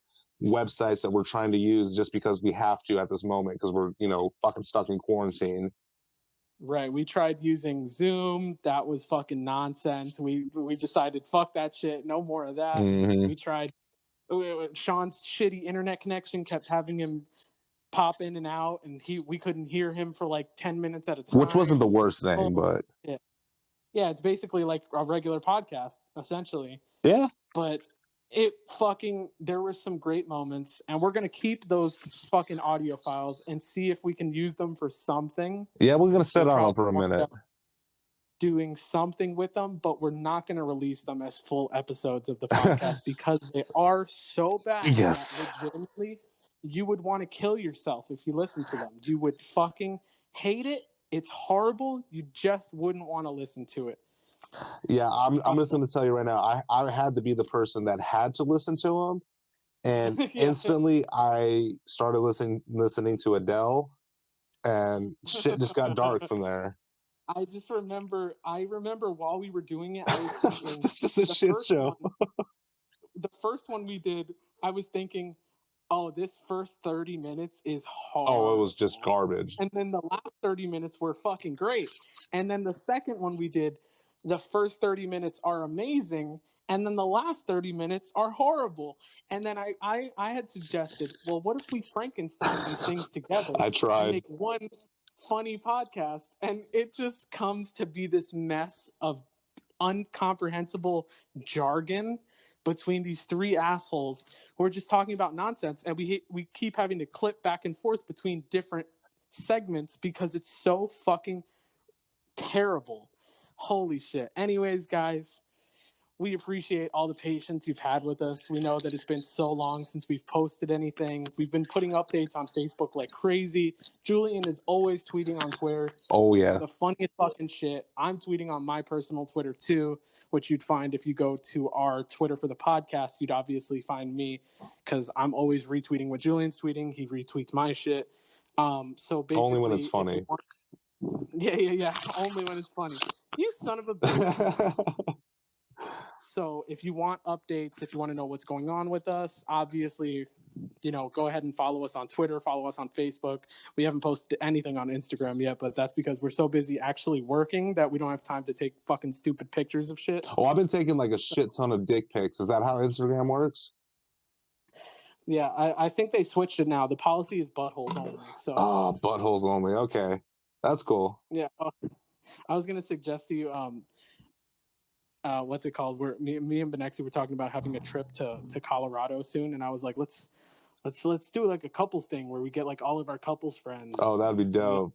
Speaker 2: websites that we're trying to use just because we have to at this moment because we're, fucking stuck in quarantine.
Speaker 1: Right. We tried using Zoom. That was fucking nonsense. We decided, fuck that shit. No more of that.
Speaker 2: Mm-hmm.
Speaker 1: We tried. Sean's shitty internet connection kept having him pop in and out, and we couldn't hear him for like 10 minutes at a time.
Speaker 2: Which wasn't the worst thing, but...
Speaker 1: Yeah, it's basically like a regular podcast, essentially.
Speaker 2: Yeah.
Speaker 1: But there were some great moments, and we're going to keep those fucking audio files and see if we can use them for something.
Speaker 2: Yeah, we're going to sit on them for a minute.
Speaker 1: Doing something with them, but we're not going to release them as full episodes of the podcast because they are so bad.
Speaker 2: Yes.
Speaker 1: That legitimately, you would want to kill yourself if you listen to them. You would fucking hate it. It's horrible. You just wouldn't want to listen to it.
Speaker 2: Yeah, I'm just going to tell you right now, I had to be the person that had to listen to them. And instantly I started listening to Adele, and shit just got dark from there.
Speaker 1: I remember while we were doing it, I was thinking,
Speaker 2: this is a shit show.
Speaker 1: The first one we did, I was thinking, oh, this first 30 minutes is horrible.
Speaker 2: Oh, it was just garbage.
Speaker 1: And then the last 30 minutes were fucking great. And then the second one we did, the first 30 minutes are amazing, and then the last 30 minutes are horrible. And then I had suggested, well, what if we Frankenstein these things together?
Speaker 2: I tried.
Speaker 1: And make one funny podcast, and it just comes to be this mess of incomprehensible jargon between these 3 assholes who are just talking about nonsense, and we keep having to clip back and forth between different segments because it's so fucking terrible. Holy shit. Anyways, guys, we appreciate all the patience you've had with us. We know that it's been so long since we've posted anything. We've been putting updates on Facebook like crazy. Julian is always tweeting on Twitter.
Speaker 2: Oh, yeah.
Speaker 1: The funniest fucking shit. I'm tweeting on my personal Twitter, too, which you'd find if you go to our Twitter for the podcast. You'd obviously find me because I'm always retweeting what Julian's tweeting. He retweets my shit. So basically,
Speaker 2: only when it's funny.
Speaker 1: Yeah. Only when it's funny. You son of a bitch. So if you want updates, if you want to know what's going on with us, obviously, go ahead and follow us on Twitter, follow us on Facebook. We haven't posted anything on Instagram yet, but that's because we're so busy actually working that we don't have time to take fucking stupid pictures of shit.
Speaker 2: Oh, I've been taking like a shit ton of dick pics. Is that how Instagram works?
Speaker 1: Yeah, I think they switched it now. The policy is buttholes only. So.
Speaker 2: Oh, buttholes only. Okay. That's cool.
Speaker 1: Yeah. I was going to suggest to you, what's it called? Me and Benexi were talking about having a trip to Colorado soon, and I was like, let's do like a couples thing where we get like all of our couples friends.
Speaker 2: Oh, that'd be dope.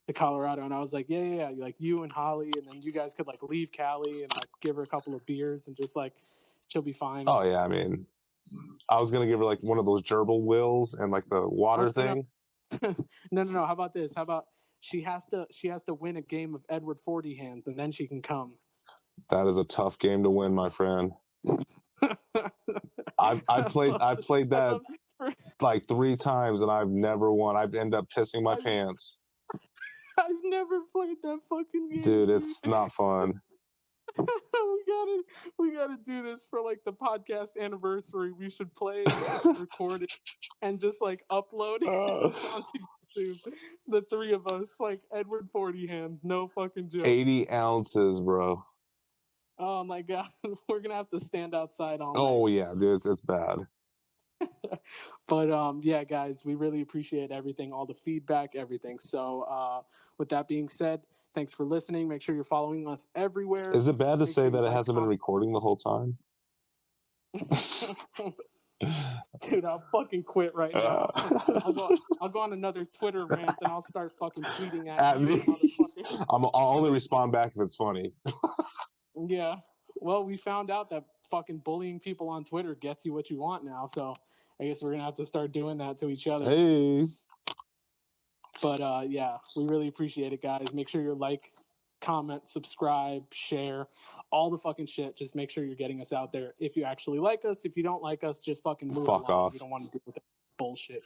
Speaker 1: To Colorado, and I was like, yeah, like you and Holly, and then you guys could like leave Callie and like give her a couple of beers and just like she'll be fine.
Speaker 2: Oh yeah, I mean, I was gonna give her like one of those gerbil wheels and like the water thing.
Speaker 1: No. How about this? How about she has to win a game of Edward 40 hands and then she can come.
Speaker 2: That is a tough game to win, my friend. I played that like 3 times and I've never won. I've ended up pissing my pants.
Speaker 1: I've never played that fucking game.
Speaker 2: Dude, it's not fun.
Speaker 1: we gotta do this for like the podcast anniversary. We should play it, record it, and just like upload it onto YouTube. The 3 of us, like Edward 40 hands, no fucking joke.
Speaker 2: 80 ounces, bro.
Speaker 1: Oh my god, we're gonna have to stand outside all night.
Speaker 2: Oh yeah, dude, it's bad.
Speaker 1: But yeah, guys, we really appreciate everything, all the feedback, everything. So with that being said, thanks for listening. Make sure you're following us everywhere.
Speaker 2: Is it bad to
Speaker 1: Make
Speaker 2: say
Speaker 1: sure you
Speaker 2: that it
Speaker 1: like,
Speaker 2: hasn't been recording the whole time?
Speaker 1: Dude, I'll fucking quit right now. I'll go on another Twitter rant and I'll start fucking tweeting at you,
Speaker 2: me.
Speaker 1: motherfucker.
Speaker 2: I'll only respond back if it's funny.
Speaker 1: Yeah. Well, we found out that fucking bullying people on Twitter gets you what you want now, so I guess we're gonna have to start doing that to each other.
Speaker 2: Hey.
Speaker 1: But yeah, we really appreciate it, guys. Make sure you like, comment, subscribe, share, all the fucking shit. Just make sure you're getting us out there. If you actually like us, if you don't like us, just fucking move
Speaker 2: Fuck
Speaker 1: along.
Speaker 2: off.
Speaker 1: We don't want to deal with that bullshit.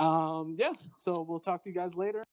Speaker 1: Yeah, so we'll talk to you guys later.